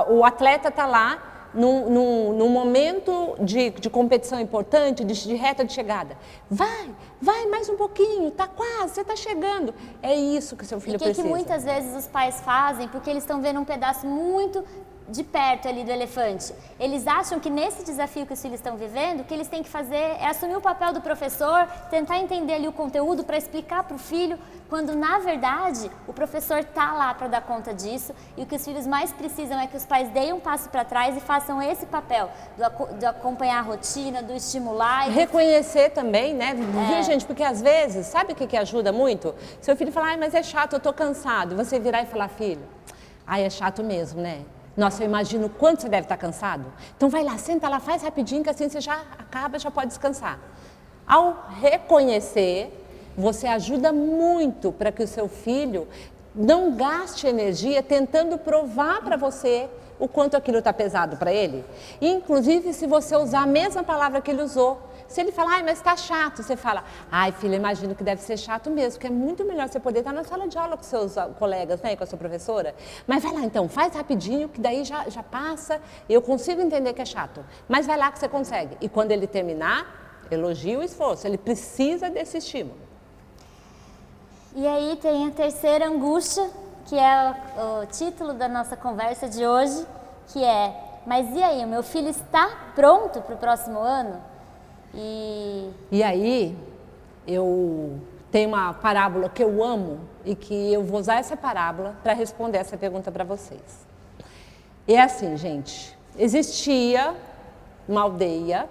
S4: o atleta está lá num momento de competição importante, de reta de chegada? Vai mais um pouquinho, está quase, você está chegando. É isso que seu filho precisa.
S5: E que muitas vezes os pais fazem porque eles estão vendo um pedaço muito de perto ali do elefante. Eles acham que nesse desafio que os filhos estão vivendo, o que eles têm que fazer é assumir o papel do professor, tentar entender ali o conteúdo para explicar para o filho, quando na verdade o professor está lá para dar conta disso, e o que os filhos mais precisam é que os pais deem um passo para trás e façam esse papel do acompanhar a rotina, do estimular.
S4: Reconhecer também, né? Viu, gente? Porque às vezes, sabe o que ajuda muito? Seu filho fala, mas é chato, eu estou cansado. Você virar e falar, filho, é chato mesmo, né? Nossa, eu imagino o quanto você deve estar cansado. Então vai lá, senta lá, faz rapidinho, que assim você já acaba, já pode descansar. Ao reconhecer, você ajuda muito para que o seu filho não gaste energia tentando provar para você o quanto aquilo está pesado para ele. Inclusive, se você usar a mesma palavra que ele usou. Se ele falar, mas está chato, você fala, filha, imagino que deve ser chato mesmo, porque é muito melhor você poder estar na sala de aula com seus colegas, né, com a sua professora. Mas vai lá então, faz rapidinho, que daí já passa, eu consigo entender que é chato. Mas vai lá que você consegue. E quando ele terminar, elogie o esforço, ele precisa desse estímulo.
S5: E aí tem a terceira angústia, que é o título da nossa conversa de hoje, que é, mas e aí, o meu filho está pronto para o próximo ano?
S4: E aí, eu tenho uma parábola que eu amo e que eu vou usar essa parábola para responder essa pergunta para vocês. É assim, gente, existia uma aldeia,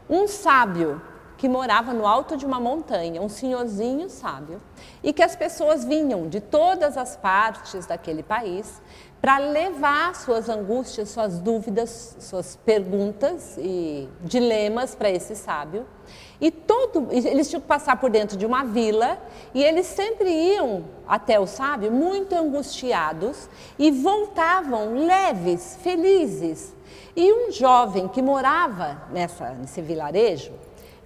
S4: um sábio que morava no alto de uma montanha, um senhorzinho sábio, e que as pessoas vinham de todas as partes daquele país para levar suas angústias, suas dúvidas, suas perguntas e dilemas para esse sábio. E eles tinham que passar por dentro de uma vila e eles sempre iam até o sábio muito angustiados e voltavam leves, felizes. E um jovem que morava nesse vilarejo,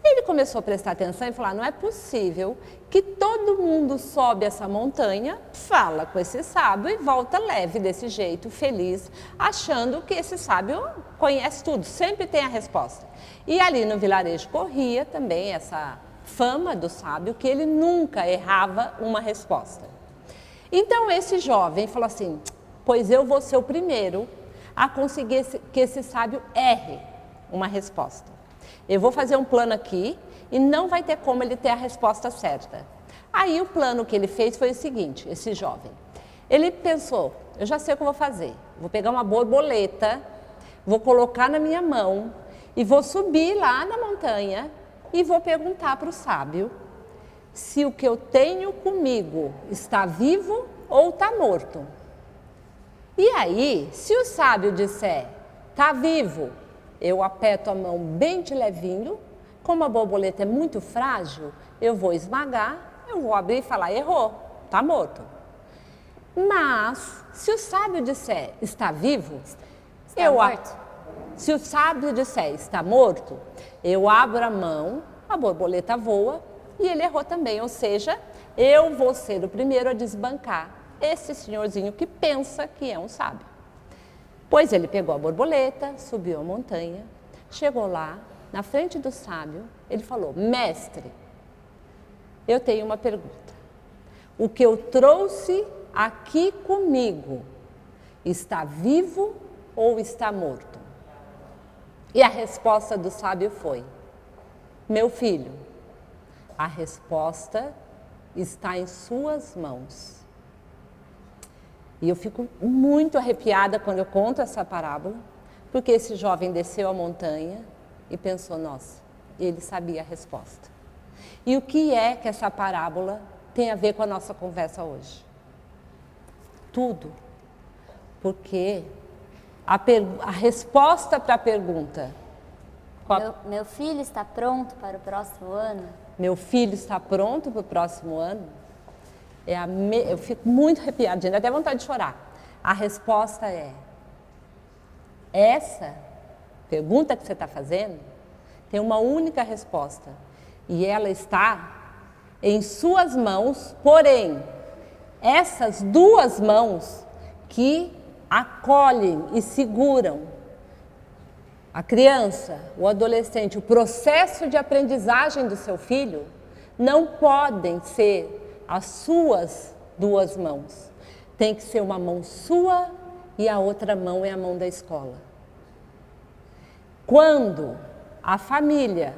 S4: ele começou a prestar atenção e falar, não é possível que todo mundo sobe essa montanha, fala com esse sábio e volta leve desse jeito, feliz, achando que esse sábio conhece tudo, sempre tem a resposta. E ali no vilarejo corria também essa fama do sábio que ele nunca errava uma resposta. Então esse jovem falou assim, pois eu vou ser o primeiro a conseguir que esse sábio erre uma resposta. Eu vou fazer um plano aqui e não vai ter como ele ter a resposta certa. Aí o plano que ele fez foi o seguinte, esse jovem. Ele pensou, eu já sei o que eu vou fazer. Vou pegar uma borboleta, vou colocar na minha mão e vou subir lá na montanha e vou perguntar para o sábio se o que eu tenho comigo está vivo ou está morto. E aí, se o sábio disser, está vivo, eu aperto a mão bem de levinho, como a borboleta é muito frágil, eu vou esmagar, eu vou abrir e falar, errou, está morto. Mas, se o sábio disser, está vivo, se o sábio disser, está morto, eu abro a mão, a borboleta voa e ele errou também, ou seja, eu vou ser o primeiro a desbancar esse senhorzinho que pensa que é um sábio. Pois ele pegou a borboleta, subiu a montanha, chegou lá, na frente do sábio, ele falou, mestre, eu tenho uma pergunta. O que eu trouxe aqui comigo está vivo ou está morto? E a resposta do sábio foi, meu filho, a resposta está em suas mãos. E eu fico muito arrepiada quando eu conto essa parábola, porque esse jovem desceu a montanha e pensou, nossa, ele sabia a resposta. E o que é que essa parábola tem a ver com a nossa conversa hoje? Tudo. Porque a resposta para a pergunta...
S5: Meu filho está pronto para o próximo ano?
S4: Meu filho está pronto para o próximo ano? Eu fico muito arrepiada, gente, até vontade de chorar. A resposta é, essa pergunta que você está fazendo tem uma única resposta. E ela está em suas mãos, porém, essas duas mãos que acolhem e seguram a criança, o adolescente, o processo de aprendizagem do seu filho, não podem ser as suas duas mãos. Tem que ser uma mão sua e a outra mão é a mão da escola. Quando a família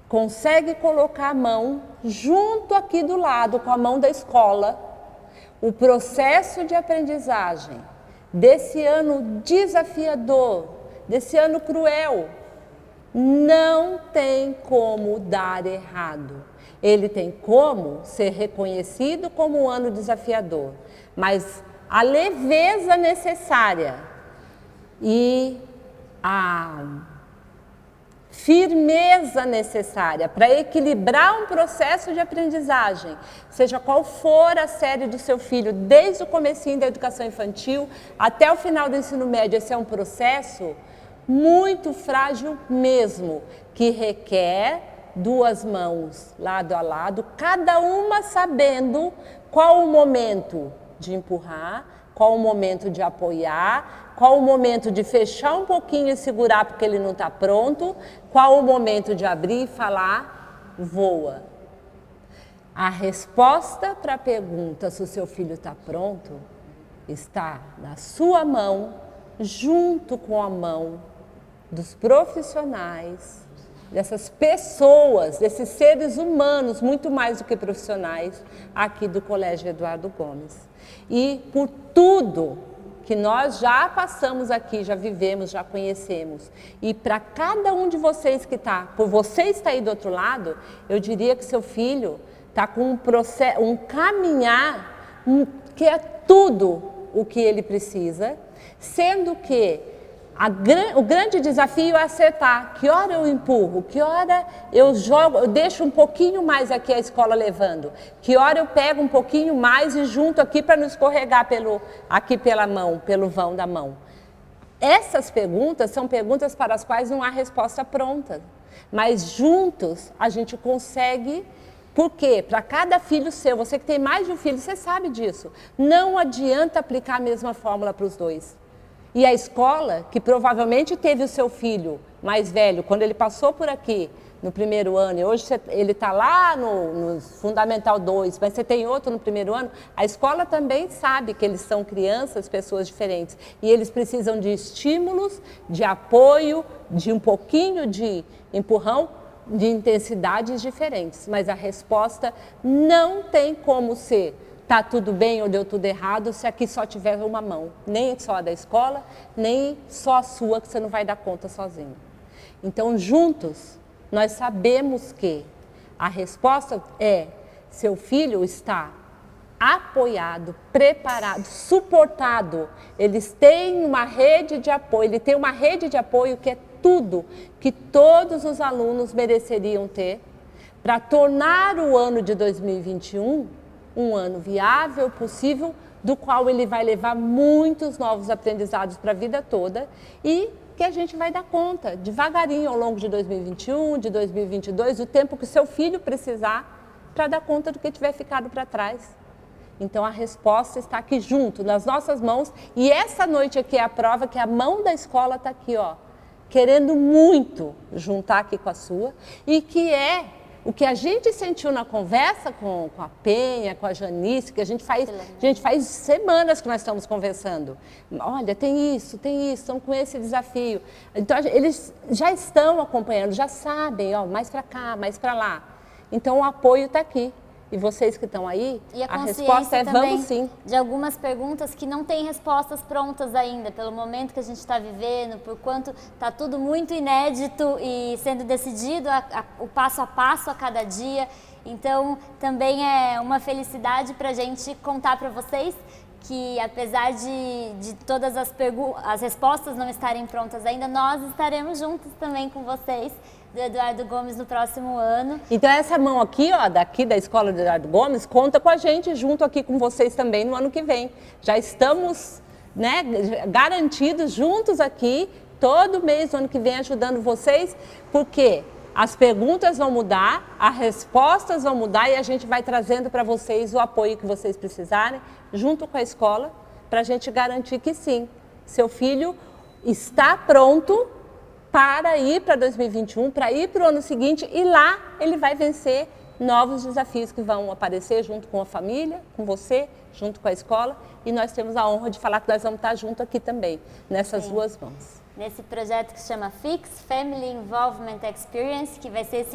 S4: consegue colocar a mão junto aqui do lado com a mão da escola, o processo de aprendizagem desse ano desafiador, desse ano cruel, não tem como dar errado. Ele tem como ser reconhecido como um ano desafiador, mas a leveza necessária e a firmeza necessária para equilibrar um processo de aprendizagem, seja qual for a série do seu filho, desde o comecinho da educação infantil até o final do ensino médio, esse é um processo muito frágil mesmo, que requer duas mãos lado a lado, cada uma sabendo qual o momento de empurrar, qual o momento de apoiar, qual o momento de fechar um pouquinho e segurar porque ele não está pronto, qual o momento de abrir e falar, voa. A resposta para a pergunta se o seu filho está pronto está na sua mão, junto com a mão dos profissionais, dessas pessoas, desses seres humanos, muito mais do que profissionais, aqui do Colégio Eduardo Gomes. E por tudo que nós já passamos aqui, já vivemos, já conhecemos, e para cada um de vocês que está, por você estar aí do outro lado, eu diria que seu filho está com um processo, um caminhar que é tudo o que ele precisa, sendo que o grande desafio é acertar. Que hora eu empurro? Que hora eu jogo? Eu deixo um pouquinho mais aqui a escola levando? Que hora eu pego um pouquinho mais e junto aqui para não escorregar aqui pela mão, pelo vão da mão? Essas perguntas são perguntas para as quais não há resposta pronta. Mas juntos a gente consegue. Por quê? Para cada filho seu, você que tem mais de um filho, você sabe disso. Não adianta aplicar a mesma fórmula para os dois. E a escola, que provavelmente teve o seu filho mais velho, quando ele passou por aqui, no primeiro ano, e hoje ele está lá no Fundamental 2, mas você tem outro no primeiro ano, a escola também sabe que eles são crianças, pessoas diferentes, e eles precisam de estímulos, de apoio, de um pouquinho de empurrão, de intensidades diferentes, mas a resposta não tem como ser tá tudo bem ou deu tudo errado se aqui só tiver uma mão, nem só a da escola, nem só a sua, que você não vai dar conta sozinho. Então, juntos, nós sabemos que a resposta é: seu filho está apoiado, preparado, suportado. Eles têm uma rede de apoio, ele tem uma rede de apoio que é tudo que todos os alunos mereceriam ter para tornar o ano de 2021 um ano viável, possível, do qual ele vai levar muitos novos aprendizados para a vida toda e que a gente vai dar conta, devagarinho, ao longo de 2021, de 2022, o tempo que o seu filho precisar para dar conta do que tiver ficado para trás. Então, a resposta está aqui junto, nas nossas mãos, e essa noite aqui é a prova que a mão da escola está aqui, ó, querendo muito juntar aqui com a sua, e que é o que a gente sentiu na conversa com a Penha, com a Janice, que a gente faz semanas que nós estamos conversando. Olha, tem isso, estão com esse desafio. Então, eles já estão acompanhando, já sabem, ó, mais para cá, mais para lá. Então, o apoio está aqui. E vocês que estão aí, a resposta é vamos sim.
S5: De algumas perguntas que não têm respostas prontas ainda, pelo momento que a gente está vivendo, por quanto está tudo muito inédito e sendo decidido o passo a passo a cada dia. Então, também é uma felicidade para a gente contar para vocês que, apesar de todas as respostas não estarem prontas ainda, nós estaremos juntos também com vocês, do Eduardo Gomes, no próximo ano.
S4: Então, essa mão aqui, ó, daqui da Escola do Eduardo Gomes, conta com a gente, junto aqui com vocês também no ano que vem. Já estamos, né, garantidos juntos aqui, todo mês do ano que vem, ajudando vocês, porque as perguntas vão mudar, as respostas vão mudar e a gente vai trazendo para vocês o apoio que vocês precisarem, junto com a escola, para a gente garantir que sim, seu filho está pronto para ir para 2021, para ir para o ano seguinte, e lá ele vai vencer novos desafios que vão aparecer junto com a família, com você, junto com a escola, e nós temos a honra de falar que nós vamos estar junto aqui também, nessas duas mãos.
S5: Nesse projeto que se chama FIX, Family Involvement Experience, que vai ser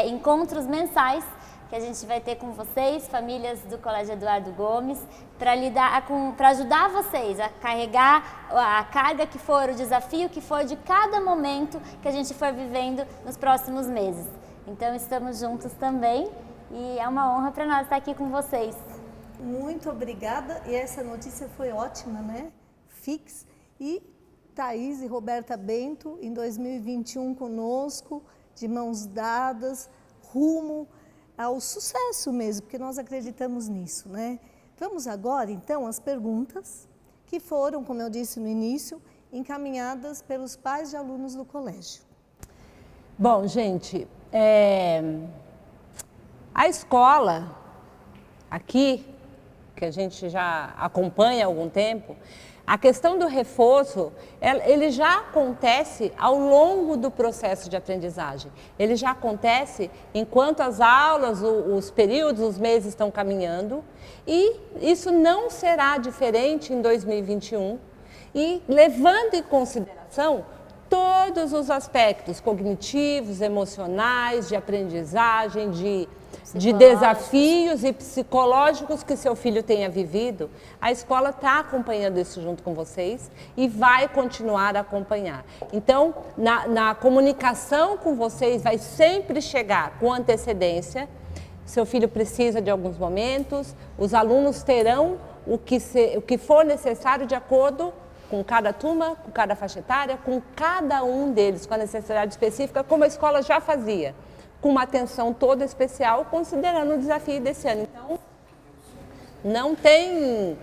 S5: encontros mensais que a gente vai ter com vocês, famílias do Colégio Eduardo Gomes, para ajudar vocês a carregar a carga que for, o desafio que for de cada momento que a gente for vivendo nos próximos meses. Então, estamos juntos também e é uma honra para nós estar aqui com vocês.
S1: Muito obrigada, e essa notícia foi ótima, né? FIX e Thaís e Roberta Bento em 2021 conosco, de mãos dadas, rumo ao sucesso mesmo, porque nós acreditamos nisso, né? Vamos agora, então, às perguntas que foram, como eu disse no início, encaminhadas pelos pais de alunos do colégio.
S4: Bom, gente, a escola aqui, que a gente já acompanha há algum tempo, a questão do reforço, ele já acontece ao longo do processo de aprendizagem. Ele já acontece enquanto as aulas, os períodos, os meses estão caminhando, e isso não será diferente em 2021, e levando em consideração todos os aspectos cognitivos, emocionais, de aprendizagem, de desafios e psicológicos que seu filho tenha vivido, a escola está acompanhando isso junto com vocês e vai continuar a acompanhar. Então, na comunicação com vocês vai sempre chegar com antecedência. Seu filho precisa de alguns momentos, os alunos terão o que for necessário de acordo com cada turma, com cada faixa etária, com cada um deles, com a necessidade específica, como a escola já fazia, com uma atenção toda especial, considerando o desafio desse ano. Então, não tem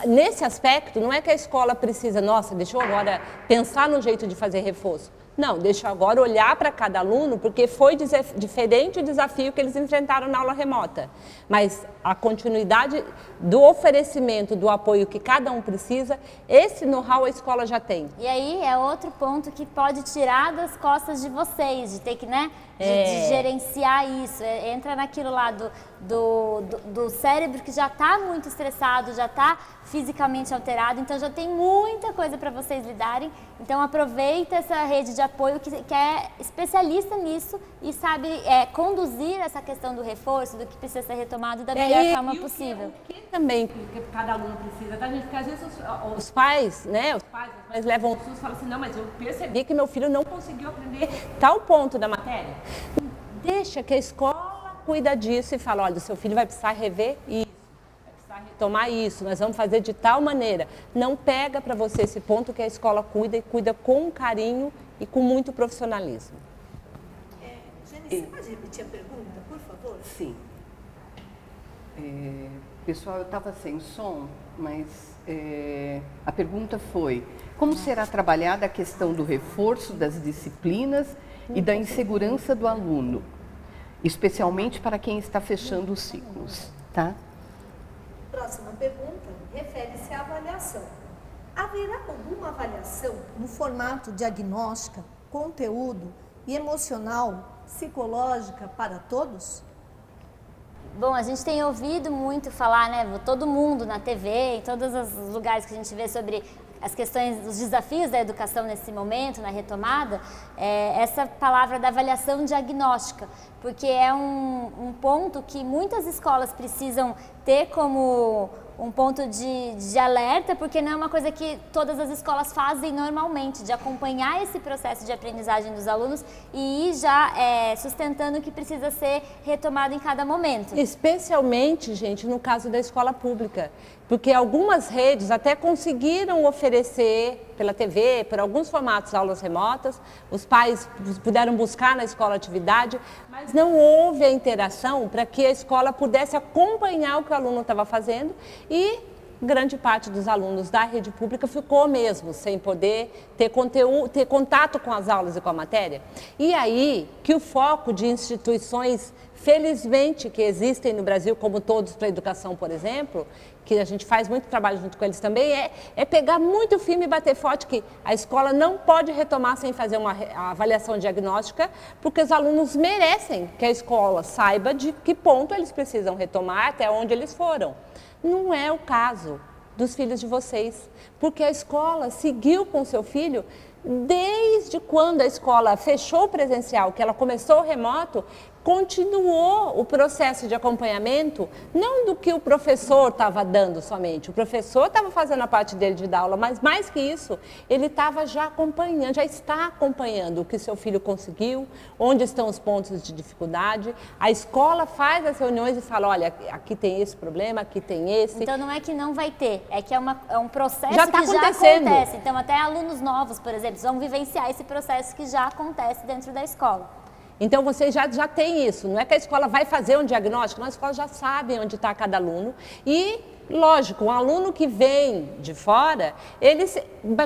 S4: nesse aspecto, não é que a escola precisa, nossa, deixa eu agora pensar no jeito de fazer reforço. Não, deixa eu agora olhar para cada aluno, porque foi diferente o desafio que eles enfrentaram na aula remota. Mas a continuidade do oferecimento, do apoio que cada um precisa, esse know-how a escola já tem.
S5: E aí é outro ponto que pode tirar das costas de vocês, de ter que, né, de gerenciar isso. Entra naquilo lá do cérebro que já está muito estressado, já está fisicamente alterado, então já tem muita coisa para vocês lidarem. Então aproveita essa rede de apoio que é especialista nisso e sabe conduzir essa questão do reforço, do que precisa ser retomado da melhor forma possível.
S4: O que também que cada aluno precisa, tá, gente? Porque às vezes os pais, né, as mães levam um susto e falam assim, não, mas eu percebi que meu filho não conseguiu aprender tal ponto da matéria. Deixa que a escola cuida disso e fala, olha, o seu filho vai precisar rever isso, vai precisar retomar isso, nós vamos fazer de tal maneira. Não pega para você esse ponto que a escola cuida e cuida com carinho e com muito profissionalismo.
S1: Jane, você pode repetir a pergunta, por favor?
S3: Sim. Pessoal, eu estava sem som, mas a pergunta foi: como será trabalhada a questão do reforço das disciplinas e da insegurança do aluno, especialmente para quem está fechando os ciclos, tá?
S1: Próxima pergunta refere-se à avaliação. Haverá alguma avaliação no formato diagnóstica, conteúdo e emocional, psicológica para todos?
S5: Bom, a gente tem ouvido muito falar, né, todo mundo na TV, em todos os lugares que a gente vê sobre as questões, os desafios da educação nesse momento, na retomada, essa palavra da avaliação diagnóstica, porque é um ponto que muitas escolas precisam ter como um ponto de alerta, porque não é uma coisa que todas as escolas fazem normalmente, de acompanhar esse processo de aprendizagem dos alunos e ir já sustentando o que precisa ser retomado em cada momento.
S4: Especialmente, gente, no caso da escola pública, porque algumas redes até conseguiram oferecer pela TV, por alguns formatos, aulas remotas, os pais puderam buscar na escola atividade, mas não houve a interação para que a escola pudesse acompanhar o que o aluno estava fazendo e grande parte dos alunos da rede pública ficou mesmo sem poder ter conteúdo, ter contato com as aulas e com a matéria. E aí que o foco de instituições, felizmente, que existem no Brasil, como todos para a educação, por exemplo, que a gente faz muito trabalho junto com eles também, é pegar muito firme e bater forte que a escola não pode retomar sem fazer uma avaliação diagnóstica, porque os alunos merecem que a escola saiba de que ponto eles precisam retomar, até onde eles foram. Não é o caso dos filhos de vocês, porque a escola seguiu com o seu filho desde quando a escola fechou o presencial, que ela começou o remoto, continuou o processo de acompanhamento, não do que o professor estava dando somente. O professor estava fazendo a parte dele de dar aula, mas mais que isso, ele estava já acompanhando, já está acompanhando o que seu filho conseguiu, onde estão os pontos de dificuldade. A escola faz as reuniões e fala, olha, aqui tem esse problema, aqui tem esse.
S5: Então não é que não vai ter, é que é um processo
S4: já tá
S5: que já
S4: acontecendo.
S5: acontece. Então até alunos novos, por exemplo, vão vivenciar esse processo que já acontece dentro da escola.
S4: Então, vocês já têm isso. Não é que a escola vai fazer um diagnóstico, não, a escola já sabe onde está cada aluno. E, lógico, um aluno que vem de fora,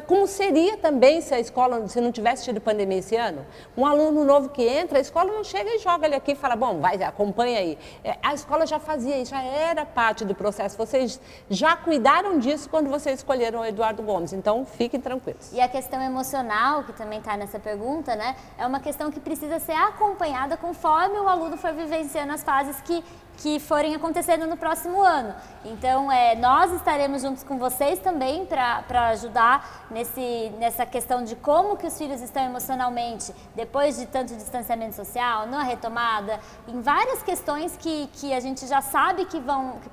S4: como seria também se a escola, se não tivesse tido pandemia esse ano? Um aluno novo que entra, a escola não chega e joga ele aqui e fala, bom, vai, acompanha aí. A escola já fazia isso, já era parte do processo. Vocês já cuidaram disso quando vocês escolheram o Eduardo Gomes, então fiquem tranquilos.
S5: E a questão emocional, que também está nessa pergunta, né, é uma questão que precisa ser acompanhada conforme o aluno for vivenciando as fases que forem acontecendo no próximo ano. Então, nós estaremos juntos com vocês também para ajudar nessa questão de como que os filhos estão emocionalmente depois de tanto distanciamento social, na retomada, em várias questões que a gente já sabe que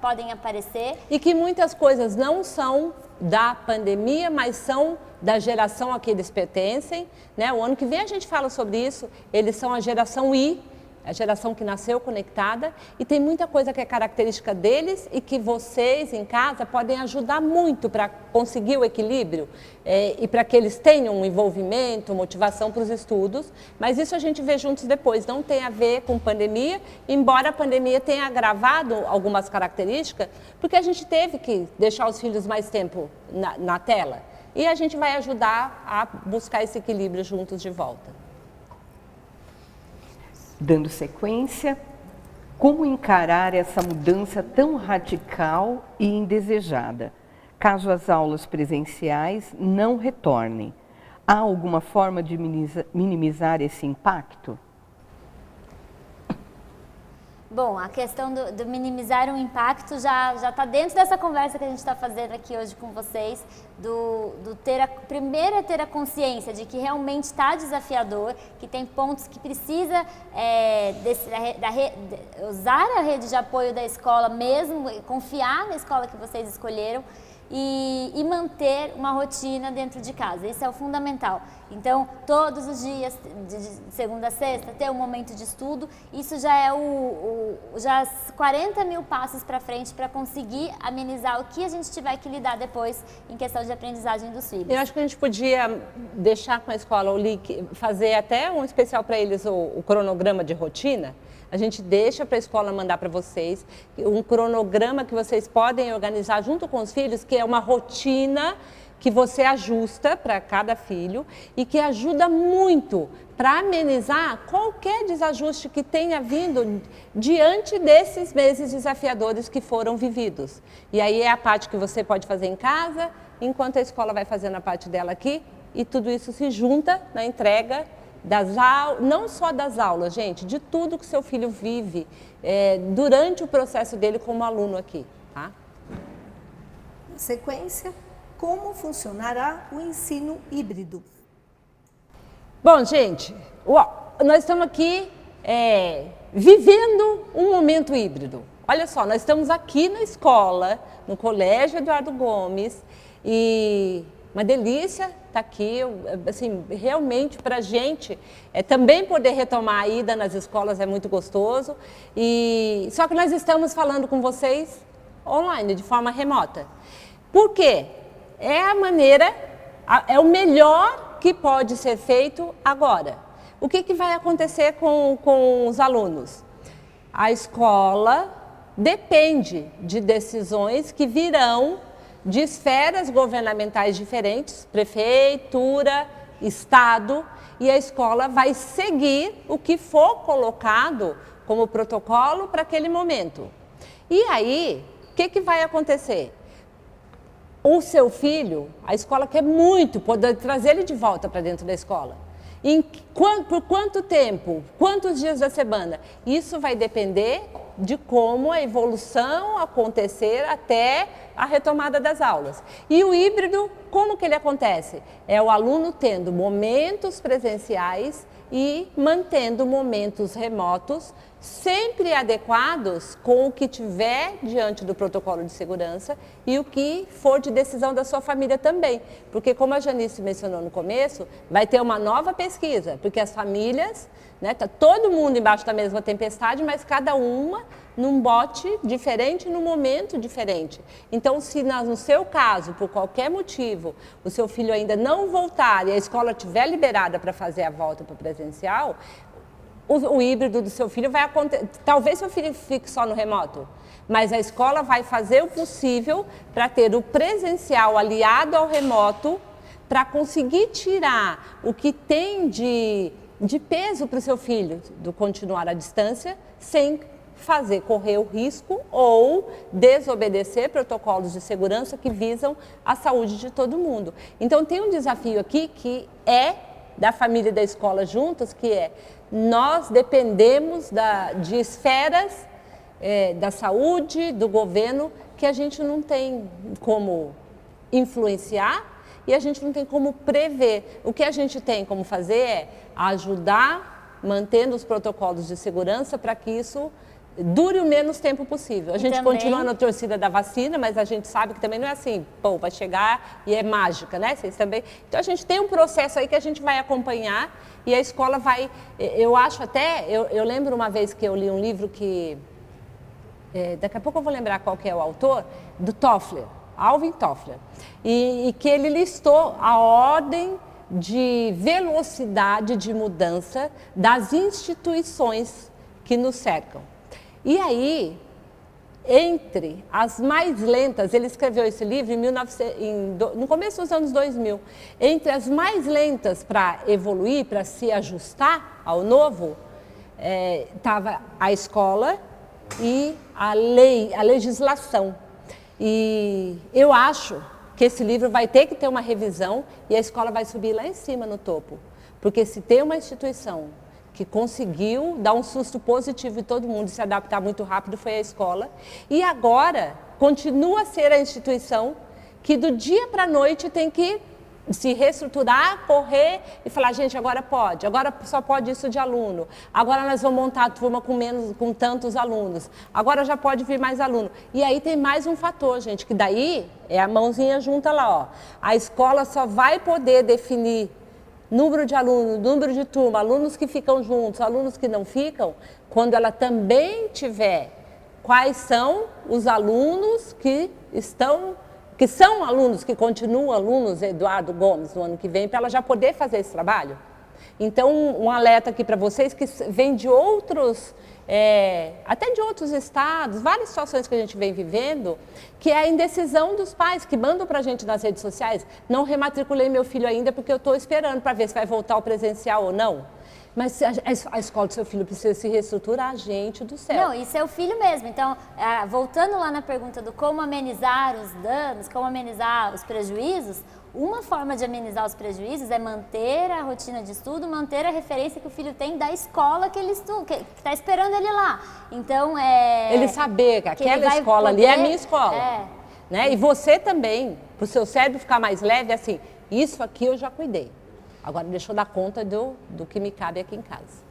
S5: podem aparecer.
S4: E que muitas coisas não são da pandemia, mas são da geração a que eles pertencem, né? O ano que vem a gente fala sobre isso, eles são a geração I, a geração que nasceu conectada, e tem muita coisa que é característica deles e que vocês em casa podem ajudar muito para conseguir o equilíbrio e para que eles tenham um envolvimento, motivação para os estudos, mas isso a gente vê juntos depois, não tem a ver com pandemia, embora a pandemia tenha agravado algumas características, porque a gente teve que deixar os filhos mais tempo na tela. e a gente vai ajudar a buscar esse equilíbrio juntos de volta.
S3: Dando sequência, como encarar essa mudança tão radical e indesejada, caso as aulas presenciais não retornem? Há alguma forma de minimizar esse impacto?
S5: Bom, a questão do minimizar o impacto já está dentro dessa conversa que a gente está fazendo aqui hoje com vocês, primeiro é ter a consciência de que realmente está desafiador, que tem pontos que precisa usar a rede de apoio da escola mesmo, confiar na escola que vocês escolheram, e manter uma rotina dentro de casa. Isso é o fundamental. Então, todos os dias, de segunda a sexta, ter um momento de estudo, isso já é já 40 mil passos para frente para conseguir amenizar o que a gente tiver que lidar depois em questão de aprendizagem dos filhos.
S4: Eu acho que a gente podia deixar com a escola o link, fazer até um especial para eles o cronograma de rotina. A gente deixa para a escola mandar para vocês um cronograma que vocês podem organizar junto com os filhos, que é uma rotina que você ajusta para cada filho e que ajuda muito para amenizar qualquer desajuste que tenha vindo diante desses meses desafiadores que foram vividos. E aí é a parte que você pode fazer em casa, enquanto a escola vai fazendo a parte dela aqui, e tudo isso se junta na entrega das aulas, não só das aulas, gente, de tudo que seu filho vive durante o processo dele como aluno aqui, tá?
S1: Na sequência, como funcionará o ensino híbrido?
S4: Bom, gente, nós estamos aqui vivendo um momento híbrido. Olha só, nós estamos aqui na escola, no Colégio Eduardo Gomes, e uma delícia estar aqui, assim, realmente para a gente, também poder retomar a ida nas escolas é muito gostoso, só que nós estamos falando com vocês online, de forma remota. Por quê? É a maneira, é o melhor que pode ser feito agora. O que vai acontecer com os alunos? A escola depende de decisões que virão de esferas governamentais diferentes, prefeitura, estado, e a escola vai seguir o que for colocado como protocolo para aquele momento. E aí, o que vai acontecer? O seu filho, a escola quer muito poder trazer ele de volta para dentro da escola. Por quanto tempo? Quantos dias da semana? Isso vai depender de como a evolução acontecer até a retomada das aulas. E o híbrido, como que ele acontece? É o aluno tendo momentos presenciais e mantendo momentos remotos, sempre adequados com o que tiver diante do protocolo de segurança e o que for de decisão da sua família também. Porque, como a Janice mencionou no começo, vai ter uma nova pesquisa, porque as famílias, tá todo mundo embaixo da mesma tempestade, mas cada uma num bote diferente, num momento diferente. Então, se no seu caso, por qualquer motivo, o seu filho ainda não voltar e a escola estiver liberada para fazer a volta para o presencial, o híbrido do seu filho vai acontecer. Talvez seu filho fique só no remoto, mas a escola vai fazer o possível para ter o presencial aliado ao remoto, para conseguir tirar o que tem de peso para o seu filho do continuar à distância, sem correr o risco ou desobedecer protocolos de segurança que visam a saúde de todo mundo. Então, tem um desafio aqui que é da família e da escola juntas, que é nós dependemos de esferas da saúde, do governo, que a gente não tem como influenciar e a gente não tem como prever. O que a gente tem como fazer é ajudar, mantendo os protocolos de segurança para que isso dure o menos tempo possível. A gente continua na torcida da vacina, mas a gente sabe que também não é assim, vai chegar e é mágica, né? Vocês também. Então, a gente tem um processo aí que a gente vai acompanhar e a escola vai... Eu acho até... Eu lembro uma vez que eu li um livro que... daqui a pouco eu vou lembrar qual que é o autor, do Toffler, Alvin Toffler, e que ele listou a ordem de velocidade de mudança das instituições que nos cercam. E aí, entre as mais lentas, ele escreveu esse livro no começo dos anos 2000, entre as mais lentas para evoluir, para se ajustar ao novo, estava a escola e a legislação. E eu acho que esse livro vai ter que ter uma revisão e a escola vai subir lá em cima no topo. Porque se tem uma instituição que conseguiu dar um susto positivo em todo mundo e se adaptar muito rápido foi a escola. E agora continua a ser a instituição que do dia para a noite tem que se reestruturar, correr e falar, gente, agora pode, agora só pode isso de aluno, agora nós vamos montar a turma com tantos alunos, agora já pode vir mais aluno. E aí tem mais um fator, gente, que daí é a mãozinha junta lá, ó. A escola só vai poder definir número de alunos, número de turma, alunos que ficam juntos, alunos que não ficam, quando ela também tiver quais são os alunos que são alunos, que continuam alunos Eduardo Gomes no ano que vem, para ela já poder fazer esse trabalho. Então, um alerta aqui para vocês que vem de outros, até de outros estados, várias situações que a gente vem vivendo, que é a indecisão dos pais, que mandam para a gente nas redes sociais, não rematriculei meu filho ainda porque eu estou esperando para ver se vai voltar ao presencial ou não. Mas a escola do seu filho precisa se reestruturar, gente do céu.
S5: Não, isso é o filho mesmo. Então, voltando lá na pergunta do como amenizar os danos, como amenizar os prejuízos, uma forma de amenizar os prejuízos é manter a rotina de estudo, manter a referência que o filho tem da escola que ele estuda, que está esperando ele lá. Então,
S4: ele saber que aquela escola ali é a minha escola. Né? E você também, para o seu cérebro ficar mais leve, assim, isso aqui eu já cuidei. Agora, deixa eu dar conta do que me cabe aqui em casa.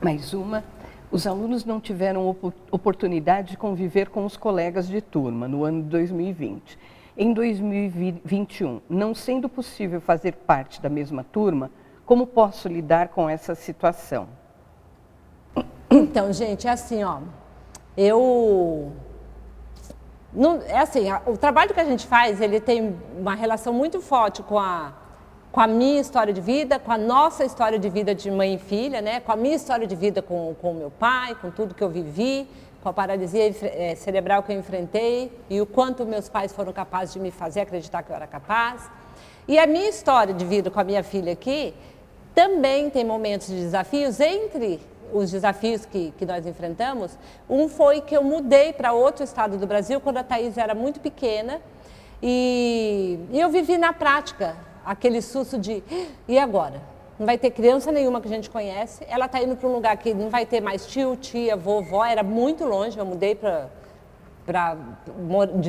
S3: Mais uma. Os alunos não tiveram oportunidade de conviver com os colegas de turma no ano de 2020. Em 2021, não sendo possível fazer parte da mesma turma, como posso lidar com essa situação?
S4: Então, gente, é assim, ó. O trabalho que a gente faz, ele tem uma relação muito forte com a minha história de vida, com a nossa história de vida de mãe e filha, né? Com a minha história de vida com o meu pai, com tudo que eu vivi, com a paralisia cerebral que eu enfrentei e o quanto meus pais foram capazes de me fazer acreditar que eu era capaz. E a minha história de vida com a minha filha aqui também tem momentos de desafios. Entre os desafios que nós enfrentamos, um foi que eu mudei para outro estado do Brasil quando a Thaís era muito pequena e eu vivi na prática aquele susto de, e agora? Não vai ter criança nenhuma que a gente conhece, ela está indo para um lugar que não vai ter mais tio, tia, vovó, era muito longe, eu mudei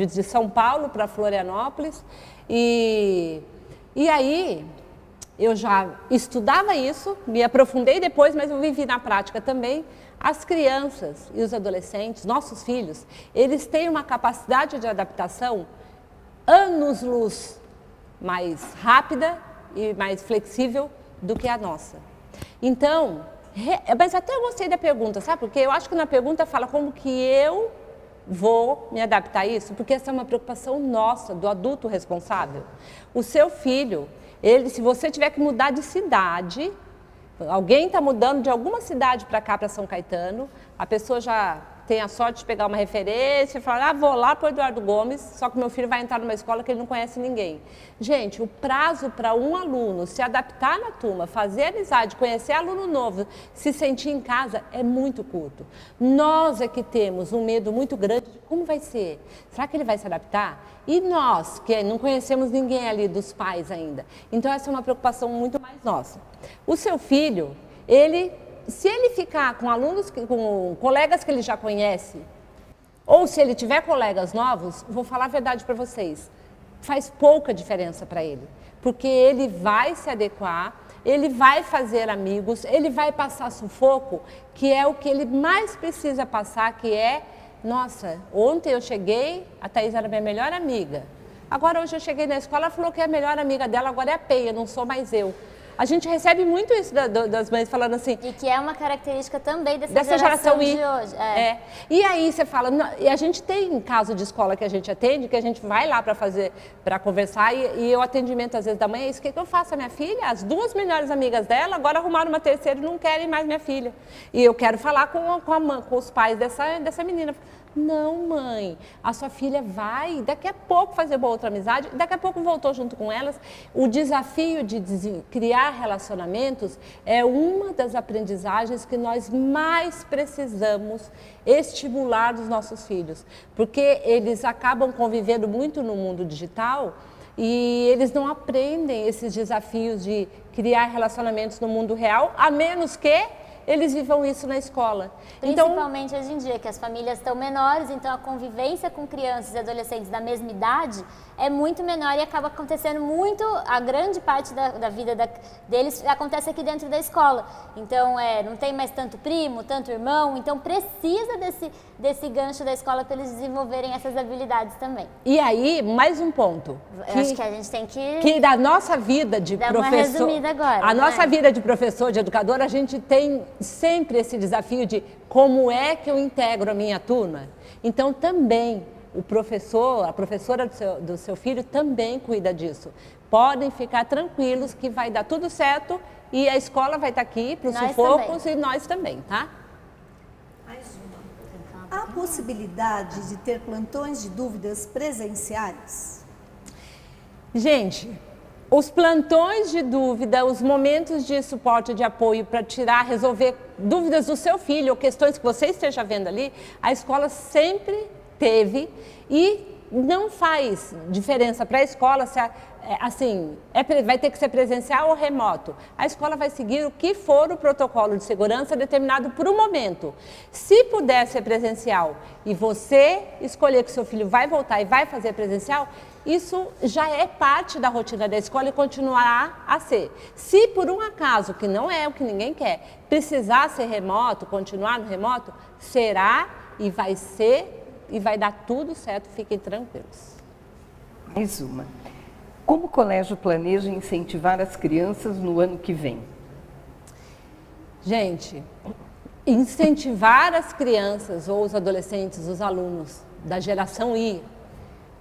S4: de São Paulo para Florianópolis e aí eu já estudava isso, me aprofundei depois, mas eu vivi na prática também. As crianças e os adolescentes, nossos filhos, eles têm uma capacidade de adaptação anos-luz mais rápida e mais flexível do que a nossa. Então, mas até eu gostei da pergunta, sabe? Porque eu acho que na pergunta fala como que eu vou me adaptar a isso, porque essa é uma preocupação nossa, do adulto responsável. O seu filho, se você tiver que mudar de cidade, alguém está mudando de alguma cidade para cá, para São Caetano, a pessoa já tem a sorte de pegar uma referência e falar, vou lá para o Eduardo Gomes, só que meu filho vai entrar numa escola que ele não conhece ninguém. Gente, o prazo para um aluno se adaptar na turma, fazer amizade, conhecer aluno novo, se sentir em casa, é muito curto. Nós é que temos um medo muito grande de como vai ser. Será que ele vai se adaptar? E nós, que não conhecemos ninguém ali dos pais ainda. Então, essa é uma preocupação muito mais nossa. O seu filho, se ele ficar com alunos, com colegas que ele já conhece, ou se ele tiver colegas novos, vou falar a verdade para vocês, faz pouca diferença para ele. Porque ele vai se adequar, ele vai fazer amigos, ele vai passar sufoco, que é o que ele mais precisa passar, que é, nossa, ontem eu cheguei, a Thaís era minha melhor amiga. Agora hoje eu cheguei na escola, ela falou que a melhor amiga dela agora é a Peia, não sou mais eu. A gente recebe muito isso das mães falando assim...
S5: E que é uma característica também dessa
S4: geração
S5: de hoje.
S4: E aí você fala... E a gente tem caso de escola que a gente atende, que a gente vai lá para conversar, e o atendimento às vezes da mãe é isso. O que eu faço? A minha filha, as 2 melhores amigas dela, agora arrumaram uma terceira e não querem mais minha filha. E eu quero falar com os pais dessa menina. Não, mãe, a sua filha vai daqui a pouco fazer uma outra amizade, daqui a pouco voltou junto com elas. O desafio de criar relacionamentos é uma das aprendizagens que nós mais precisamos estimular dos nossos filhos, porque eles acabam convivendo muito no mundo digital e eles não aprendem esses desafios de criar relacionamentos no mundo real, a menos que eles vivam isso na escola.
S5: Principalmente hoje em dia, que as famílias estão menores, então a convivência com crianças e adolescentes da mesma idade é muito menor e acaba acontecendo muito, a grande parte da vida deles acontece aqui dentro da escola. Então, não tem mais tanto primo, tanto irmão, então precisa desse gancho da escola para eles desenvolverem essas habilidades também.
S4: E aí, mais um ponto.
S5: Acho que a gente tem
S4: que da nossa vida de
S5: dar
S4: professor...
S5: uma resumida agora.
S4: A nossa vida de professor, de educador, a gente tem sempre esse desafio de como é que eu integro a minha turma. Então, também, o professor, a professora do seu filho também cuida disso. Podem ficar tranquilos que vai dar tudo certo e a escola vai estar aqui para os sufocos e nós também, tá?
S1: Mais uma. Há possibilidade de ter plantões de dúvidas presenciais?
S4: Gente, os plantões de dúvida, os momentos de suporte, de apoio para resolver dúvidas do seu filho ou questões que você esteja vendo ali, a escola sempre teve e não faz diferença para a escola se vai ter que ser presencial ou remoto. A escola vai seguir o que for o protocolo de segurança determinado por um momento. Se puder ser presencial e você escolher que seu filho vai voltar e vai fazer presencial, isso já é parte da rotina da escola e continuará a ser. Se por um acaso, que não é o que ninguém quer, precisar ser remoto, continuar no remoto, será e vai ser e vai dar tudo certo, fiquem tranquilos.
S3: Mais uma. Como o colégio planeja incentivar as crianças no ano que vem?
S4: Gente, incentivar as crianças ou os adolescentes, os alunos da geração I,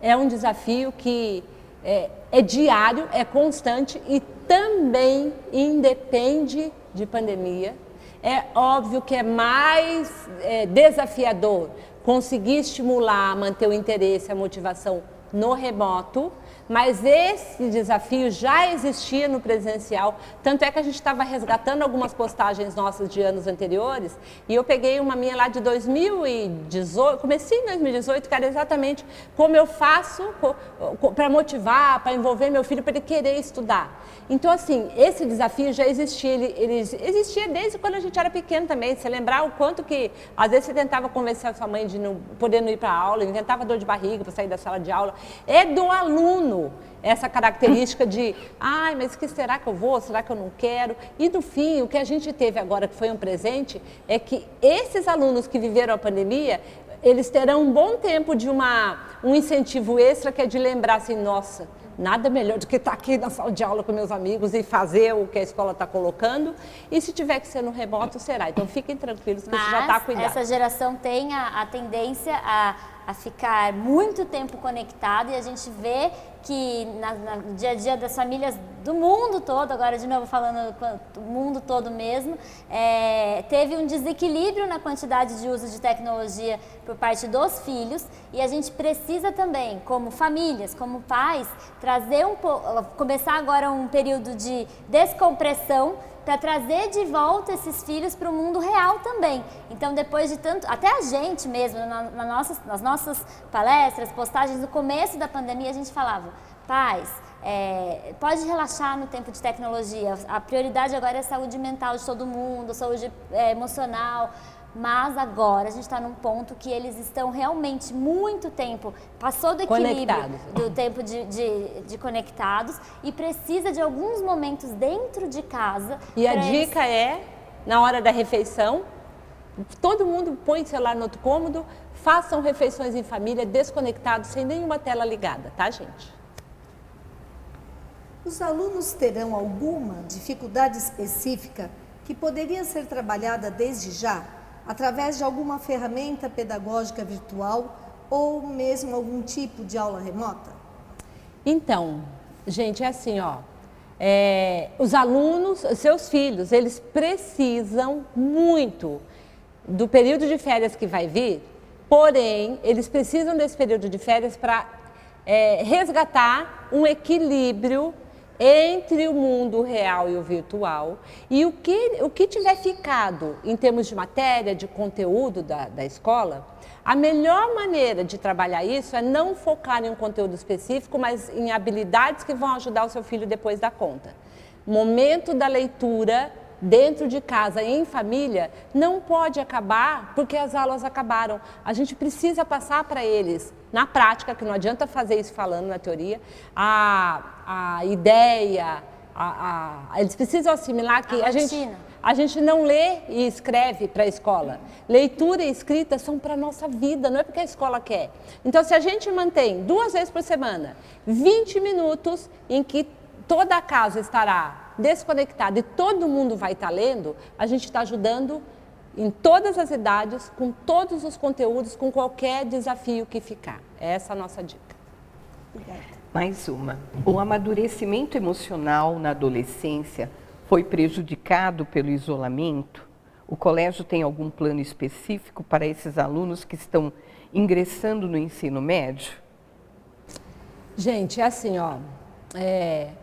S4: é um desafio que é diário, é constante e também independe de pandemia. É óbvio que é mais desafiador conseguir estimular, manter o interesse, a motivação no remoto, mas esse desafio já existia no presencial, tanto é que a gente estava resgatando algumas postagens nossas de anos anteriores, e eu peguei uma minha lá de 2018, comecei em 2018, que era exatamente como eu faço para motivar, para envolver meu filho, para ele querer estudar. Então, assim, esse desafio já existia, ele existia desde quando a gente era pequeno também. Você lembrar o quanto que, às vezes, você tentava convencer a sua mãe de não poder não ir para a aula, inventava dor de barriga para sair da sala de aula. É do aluno essa característica de, mas que será que eu vou, será que eu não quero? E, no fim, o que a gente teve agora, que foi um presente, é que esses alunos que viveram a pandemia, eles terão um bom tempo de um incentivo extra, que é de lembrar assim, nossa, nada melhor do que estar aqui na sala de aula com meus amigos e fazer o que a escola está colocando. E se tiver que ser no remoto, será. Então, fiquem tranquilos que isso já está cuidado.
S5: Essa geração tem a tendência a ficar muito tempo conectada e a gente vê que no dia a dia das famílias do mundo todo, agora de novo falando do mundo todo mesmo, teve um desequilíbrio na quantidade de uso de tecnologia por parte dos filhos e a gente precisa também, como famílias, como pais, começar agora um período de descompressão para trazer de volta esses filhos para o mundo real também. Então, depois de tanto, até a gente mesmo, nas nossas palestras, postagens, no começo da pandemia, a gente falava, pais, pode relaxar no tempo de tecnologia, a prioridade agora é a saúde mental de todo mundo, saúde emocional, mas agora a gente está num ponto que eles estão realmente muito tempo, passou do equilíbrio do tempo de conectados e precisa de alguns momentos dentro de casa.
S4: E a dica na hora da refeição, todo mundo põe o celular no outro cômodo, façam refeições em família, desconectados, sem nenhuma tela ligada, tá, gente?
S1: Os alunos terão alguma dificuldade específica que poderia ser trabalhada desde já, através de alguma ferramenta pedagógica virtual ou mesmo algum tipo de aula remota?
S4: Então, gente, é assim, ó. Os alunos, seus filhos, eles precisam muito do período de férias que vai vir, porém, eles precisam desse período de férias para resgatar um equilíbrio entre o mundo real e o virtual. E o que tiver ficado em termos de matéria, de conteúdo da escola, a melhor maneira de trabalhar isso é não focar em um conteúdo específico, mas em habilidades que vão ajudar o seu filho depois da conta. Momento da leitura dentro de casa, em família, não pode acabar porque as aulas acabaram. A gente precisa passar para eles, na prática, que não adianta fazer isso falando na teoria, a ideia, eles precisam assimilar que a gente não lê e escreve para a escola. Leitura e escrita são para a nossa vida, não é porque a escola quer. Então, se a gente mantém 2 vezes por semana, 20 minutos em que toda a casa estará desconectada e todo mundo vai estar lendo, a gente está ajudando em todas as idades, com todos os conteúdos, com qualquer desafio que ficar. Essa é a nossa dica.
S1: Obrigada.
S3: Mais uma. O amadurecimento emocional na adolescência foi prejudicado pelo isolamento? O colégio tem algum plano específico para esses alunos que estão ingressando no ensino médio?
S4: Gente, é assim, ó.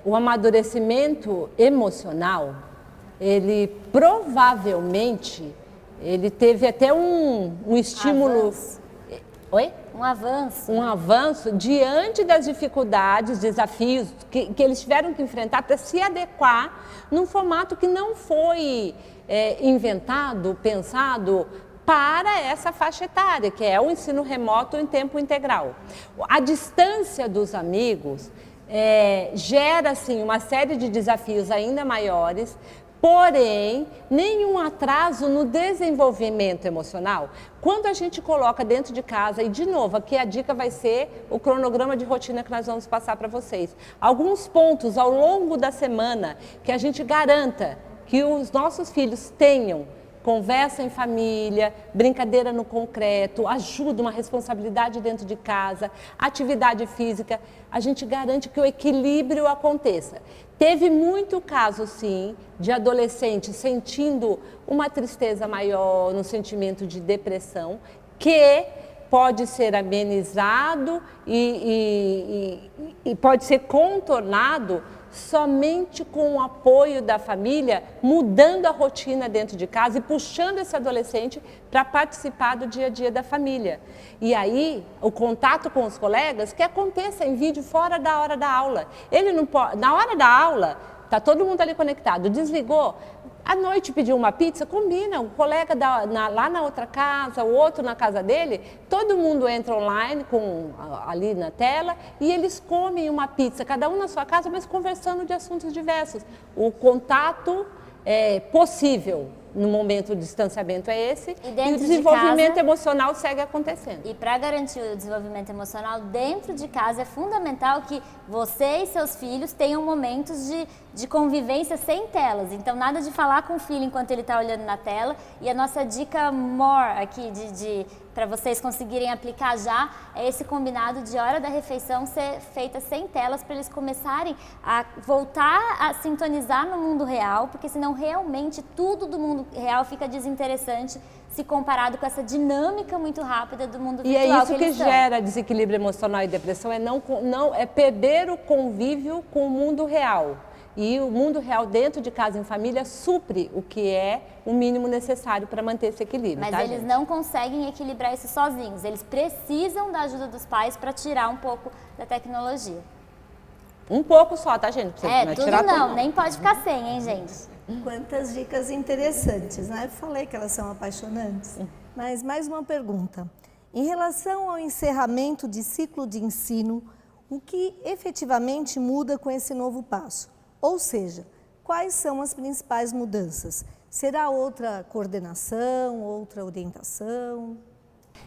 S4: O amadurecimento emocional, ele provavelmente, ele teve até um estímulo...
S5: Avanço.
S4: Oi?
S5: Um avanço.
S4: Um avanço diante das dificuldades, desafios que eles tiveram que enfrentar para se adequar num formato que não foi inventado, pensado para essa faixa etária, que é o ensino remoto em tempo integral. A distância dos amigos gera, assim, uma série de desafios ainda maiores, porém, nenhum atraso no desenvolvimento emocional. Quando a gente coloca dentro de casa, e de novo, aqui a dica vai ser o cronograma de rotina que nós vamos passar para vocês. Alguns pontos ao longo da semana que a gente garanta que os nossos filhos tenham conversa em família, brincadeira no concreto, ajuda, uma responsabilidade dentro de casa, atividade física, a gente garante que o equilíbrio aconteça. Teve muito caso, sim, de adolescentes sentindo uma tristeza maior, um sentimento de depressão, que pode ser amenizado e pode ser contornado somente com o apoio da família, mudando a rotina dentro de casa e puxando esse adolescente para participar do dia a dia da família. E aí, o contato com os colegas, que aconteça em vídeo fora da hora da aula. Ele não pode, na hora da aula, está todo mundo ali conectado, desligou, à noite pediu uma pizza, combina, o colega lá na outra casa, o outro na casa dele, todo mundo entra online ali na tela e eles comem uma pizza, cada um na sua casa, mas conversando de assuntos diversos. O contato possível no momento do distanciamento é esse, e o desenvolvimento emocional segue acontecendo.
S5: E para garantir o desenvolvimento emocional dentro de casa, é fundamental que você e seus filhos tenham momentos de convivência sem telas. Então, nada de falar com o filho enquanto ele está olhando na tela. E a nossa dica more aqui para vocês conseguirem aplicar já é esse combinado de hora da refeição ser feita sem telas, para eles começarem a voltar a sintonizar no mundo real, porque senão realmente tudo do mundo real fica desinteressante se comparado com essa dinâmica muito rápida do mundo virtual.
S4: E é isso que gera desequilíbrio emocional e depressão, é perder o convívio com o mundo real. E o mundo real dentro de casa, em família, supre o que é o mínimo necessário para manter esse equilíbrio.
S5: Mas eles não conseguem equilibrar isso sozinhos. Eles precisam da ajuda dos pais para tirar um pouco da tecnologia.
S4: Um pouco só, tá, gente? Não é
S5: tudo
S4: tirar
S5: não, nem pode ficar sem, hein, gente?
S1: Quantas dicas interessantes, né? Eu falei que elas são apaixonantes. Mas mais uma pergunta. Em relação ao encerramento de ciclo de ensino, o que efetivamente muda com esse novo passo? Ou seja, quais são as principais mudanças? Será outra coordenação, outra orientação?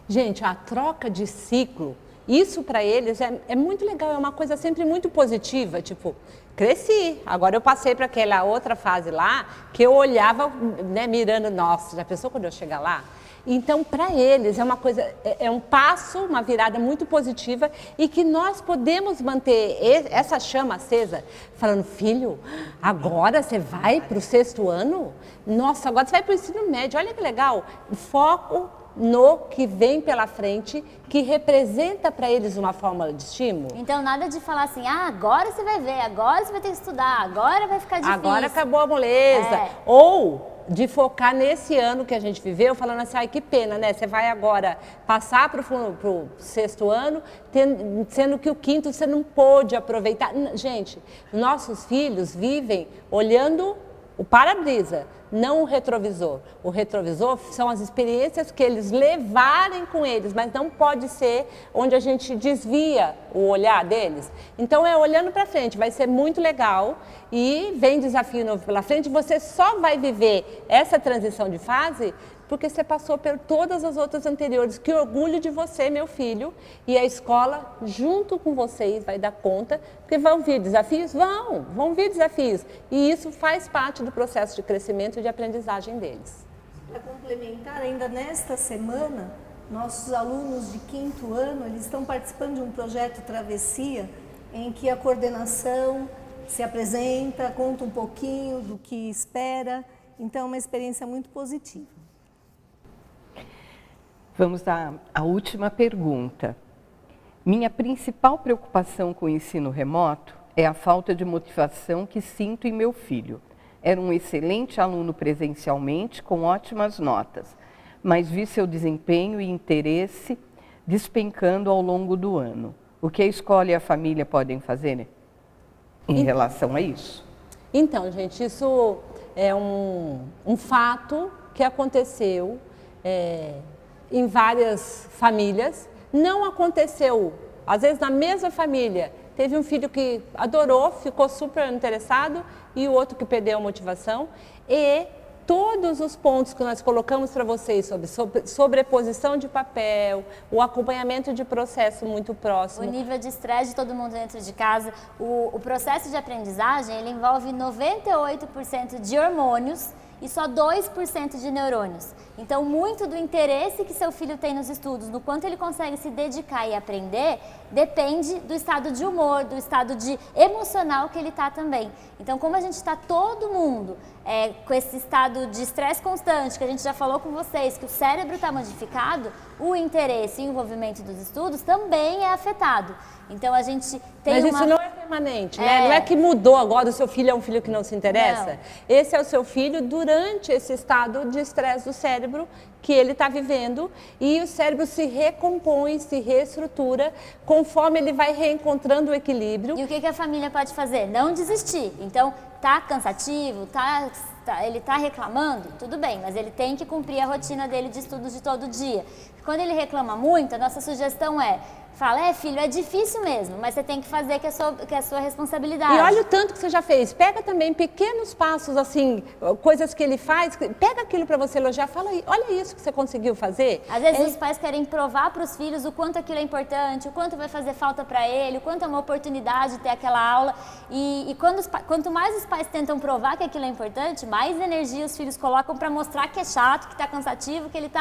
S4: Gente, a troca de ciclo Isso para eles é muito legal, é uma coisa sempre muito positiva, tipo, cresci, agora eu passei para aquela outra fase lá, que eu olhava, né, mirando, nossa, já pensou quando eu chegar lá? Então, para eles, é uma coisa, é um passo, uma virada muito positiva e que nós podemos manter essa chama acesa, falando, filho, agora você vai para o 6º ano? Nossa, agora você vai para o ensino médio, olha que legal. Foco no que vem pela frente, que representa para eles uma fórmula de estímulo.
S5: Então, nada de falar assim, agora você vai ver, agora você vai ter que estudar, agora vai ficar difícil.
S4: Agora acabou a moleza. Ou de focar nesse ano que a gente viveu, falando assim, ai, que pena, né? Você vai agora passar para o 6º ano, sendo que o 5º você não pôde aproveitar. Gente, nossos filhos vivem olhando o para-brisa, não o retrovisor. O retrovisor são as experiências que eles levarem com eles, mas não pode ser onde a gente desvia o olhar deles. Então, é olhando para frente, vai ser muito legal e vem desafio novo pela frente. Você só vai viver essa transição de fase porque você passou por todas as outras anteriores. Que orgulho de você, meu filho, e a escola, junto com vocês, vai dar conta, porque vão vir desafios? Vão vir desafios. E isso faz parte do processo de crescimento e de aprendizagem deles.
S1: Para complementar, ainda nesta semana, nossos alunos de 5º ano, eles estão participando de um projeto Travessia, em que a coordenação se apresenta, conta um pouquinho do que espera, então é uma experiência muito positiva.
S3: Vamos à última pergunta. Minha principal preocupação com o ensino remoto é a falta de motivação que sinto em meu filho. Era um excelente aluno presencialmente, com ótimas notas, mas vi seu desempenho e interesse despencando ao longo do ano. O que a escola e a família podem fazer em relação a isso?
S4: Então, gente, isso é um fato que aconteceu em várias famílias. Não aconteceu, às vezes na mesma família, teve um filho que adorou, ficou super interessado e o outro que perdeu a motivação. E todos os pontos que nós colocamos para vocês sobre sobreposição de papel, o acompanhamento de processo muito próximo.
S5: O nível de estresse de todo mundo dentro de casa. O processo de aprendizagem, ele envolve 98% de hormônios e só 2% de neurônios. Então, muito do interesse que seu filho tem nos estudos, no quanto ele consegue se dedicar e aprender, depende do estado de humor, do estado emocional que ele está também. Então, como a gente está todo mundo com esse estado de estresse constante, que a gente já falou com vocês, que o cérebro está modificado, o interesse e o envolvimento dos estudos também é afetado. Então, a gente tem
S4: Mas isso não é permanente, né? Não é que mudou agora, o seu filho é um filho que não se interessa. Não. Esse é o seu filho durante esse estado de estresse do cérebro que ele está vivendo, e o cérebro se recompõe, se reestrutura conforme ele vai reencontrando o equilíbrio.
S5: E o que a família pode fazer? Não desistir. Então, tá cansativo, ele está reclamando, tudo bem, mas ele tem que cumprir a rotina dele de estudos de todo dia. Quando ele reclama muito, a nossa sugestão fala, filho, é difícil mesmo, mas você tem que fazer que é a sua responsabilidade.
S4: E olha o tanto que você já fez. Pega também pequenos passos, assim, coisas que ele faz, pega aquilo para você elogiar, fala aí, olha isso que você conseguiu fazer.
S5: Às vezes os pais querem provar para os filhos o quanto aquilo é importante, o quanto vai fazer falta para ele, o quanto é uma oportunidade de ter aquela aula. E quanto mais os pais tentam provar que aquilo é importante, mais energia os filhos colocam para mostrar que é chato, que está cansativo, que ele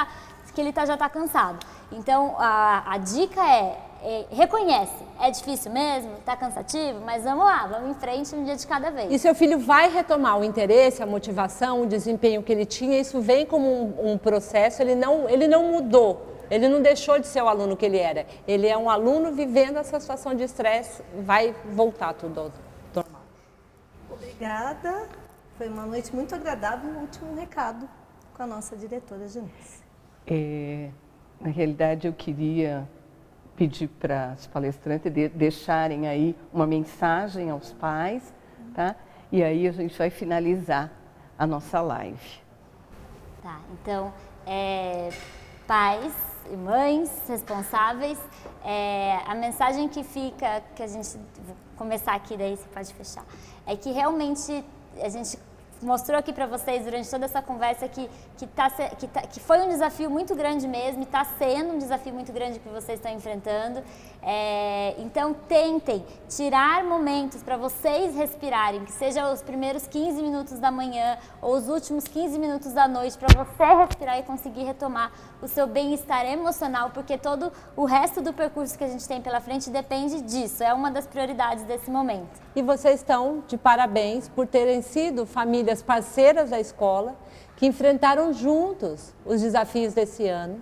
S5: já está cansado. Então, a dica reconhece, é difícil mesmo, está cansativo, mas vamos lá, vamos em frente um dia de cada vez.
S4: E seu filho vai retomar o interesse, a motivação, o desempenho que ele tinha, isso vem como um processo, ele não mudou, ele não deixou de ser o aluno que ele era. Ele é um aluno vivendo essa situação de estresse, vai voltar tudo ao normal.
S1: Obrigada, foi uma noite muito agradável. Um último recado com a nossa diretora Janice.
S3: Na realidade, eu queria pedir para as palestrantes deixarem aí uma mensagem aos pais, tá? E aí a gente vai finalizar a nossa live.
S5: Tá, então, pais e mães responsáveis, a mensagem que fica, que a gente, vou começar aqui, daí você pode fechar, é que realmente a gente mostrou aqui para vocês durante toda essa conversa que foi um desafio muito grande mesmo, e está sendo um desafio muito grande que vocês estão enfrentando. Então tentem tirar momentos para vocês respirarem, que seja os primeiros 15 minutos da manhã ou os últimos 15 minutos da noite, para você respirar e conseguir retomar o seu bem-estar emocional, porque todo o resto do percurso que a gente tem pela frente depende disso, é uma das prioridades desse momento.
S4: E vocês estão de parabéns por terem sido famílias parceiras da escola, que enfrentaram juntos os desafios desse ano,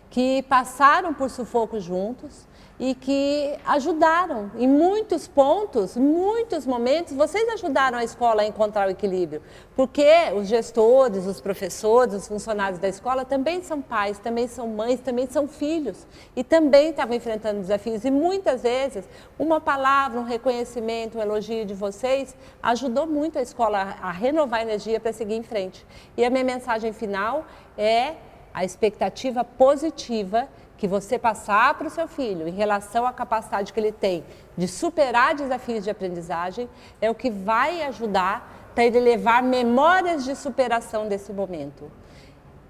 S4: que passaram por sufoco juntos e que ajudaram em muitos pontos, muitos momentos, vocês ajudaram a escola a encontrar o equilíbrio, porque os gestores, os professores, os funcionários da escola também são pais, também são mães, também são filhos e também estavam enfrentando desafios, e muitas vezes uma palavra, um reconhecimento, um elogio de vocês ajudou muito a escola a renovar a energia para seguir em frente. E a minha mensagem final é a expectativa positiva que você passar para o seu filho em relação à capacidade que ele tem de superar desafios de aprendizagem é o que vai ajudar para ele levar memórias de superação desse momento.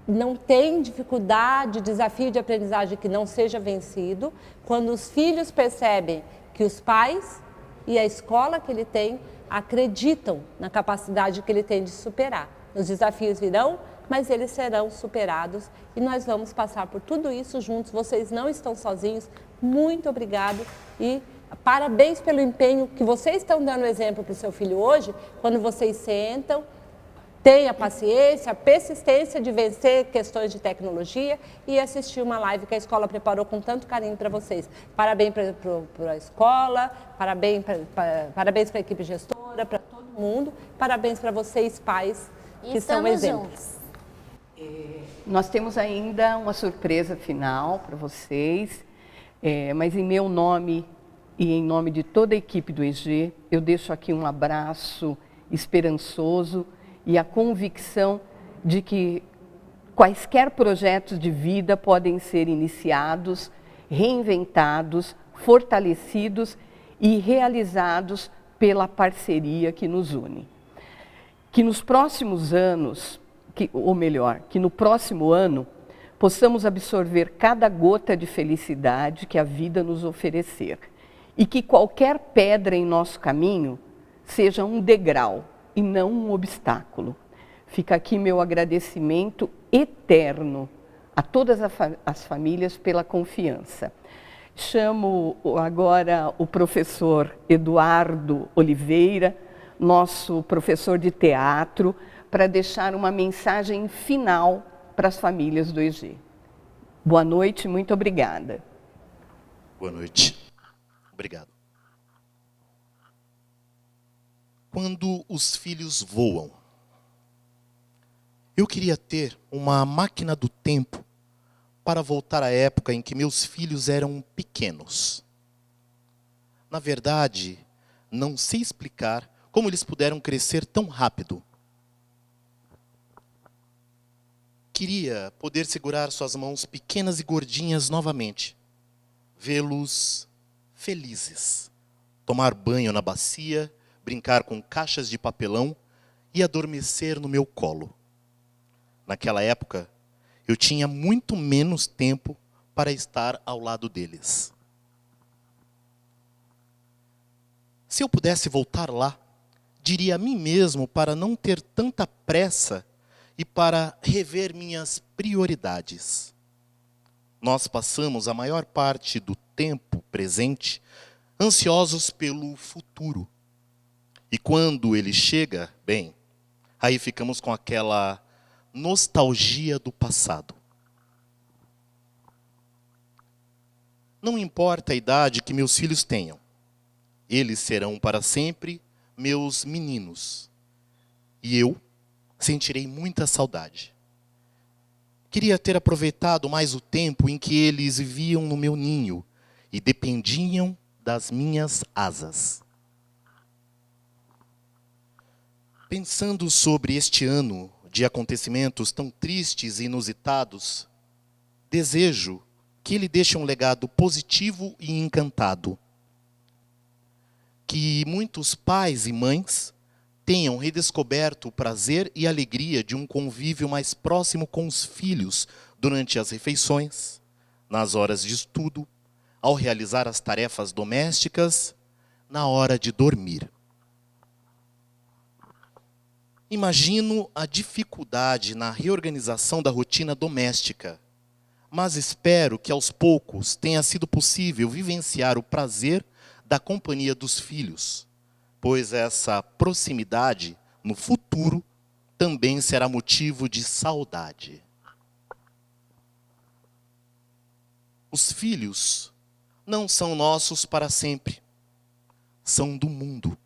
S4: Não tem dificuldade, desafio de aprendizagem que não seja vencido quando os filhos percebem que os pais e a escola que ele tem acreditam na capacidade que ele tem de superar. Os desafios virão, mas eles serão superados e nós vamos passar por tudo isso juntos. Vocês não estão sozinhos. Muito obrigado e parabéns pelo empenho que vocês estão dando exemplo para o seu filho hoje, quando vocês sentam, tenha paciência, a persistência de vencer questões de tecnologia e assistir uma live que a escola preparou com tanto carinho para vocês. Parabéns para a escola, parabéns para a equipe gestora, para todo mundo, parabéns para vocês pais que são exemplos. Juntos.
S3: Nós temos ainda uma surpresa final para vocês, mas em meu nome e em nome de toda a equipe do EG, eu deixo aqui um abraço esperançoso e a convicção de que quaisquer projetos de vida podem ser iniciados, reinventados, fortalecidos e realizados pela parceria que nos une. Que nos próximos anos, que no próximo ano, possamos absorver cada gota de felicidade que a vida nos oferecer e que qualquer pedra em nosso caminho seja um degrau e não um obstáculo. Fica aqui meu agradecimento eterno a todas as famílias pela confiança. Chamo agora o professor Eduardo Oliveira, nosso professor de teatro, para deixar uma mensagem final para as famílias do EG. Boa noite, muito obrigada.
S7: Boa noite. Obrigado. Quando os filhos voam, eu queria ter uma máquina do tempo para voltar à época em que meus filhos eram pequenos. Na verdade, não sei explicar como eles puderam crescer tão rápido. Queria poder segurar suas mãos pequenas e gordinhas novamente, vê-los felizes, tomar banho na bacia, brincar com caixas de papelão e adormecer no meu colo. Naquela época, eu tinha muito menos tempo para estar ao lado deles. Se eu pudesse voltar lá, diria a mim mesmo para não ter tanta pressa e para rever minhas prioridades. Nós passamos a maior parte do tempo presente ansiosos pelo futuro. E quando ele chega, bem, aí ficamos com aquela nostalgia do passado. Não importa a idade que meus filhos tenham, eles serão para sempre meus meninos. E eu sentirei muita saudade. Queria ter aproveitado mais o tempo em que eles viviam no meu ninho e dependiam das minhas asas. Pensando sobre este ano de acontecimentos tão tristes e inusitados, desejo que ele deixe um legado positivo e encantado. Que muitos pais e mães tenham redescoberto o prazer e alegria de um convívio mais próximo com os filhos durante as refeições, nas horas de estudo, ao realizar as tarefas domésticas, na hora de dormir. Imagino a dificuldade na reorganização da rotina doméstica, mas espero que aos poucos tenha sido possível vivenciar o prazer da companhia dos filhos, pois essa proximidade, no futuro, também será motivo de saudade. Os filhos não são nossos para sempre, são do mundo.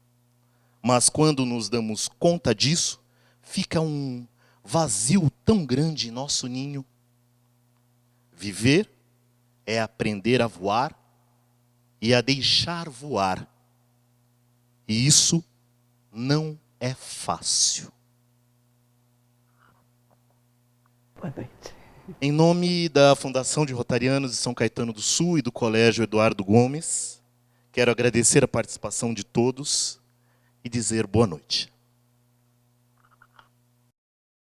S7: Mas quando nos damos conta disso, fica um vazio tão grande em nosso ninho. Viver é aprender a voar e a deixar voar. E isso não é fácil.
S3: Boa noite.
S7: Em nome da Fundação de Rotarianos de São Caetano do Sul e do Colégio Eduardo Gomes, quero agradecer a participação de todos e dizer boa noite.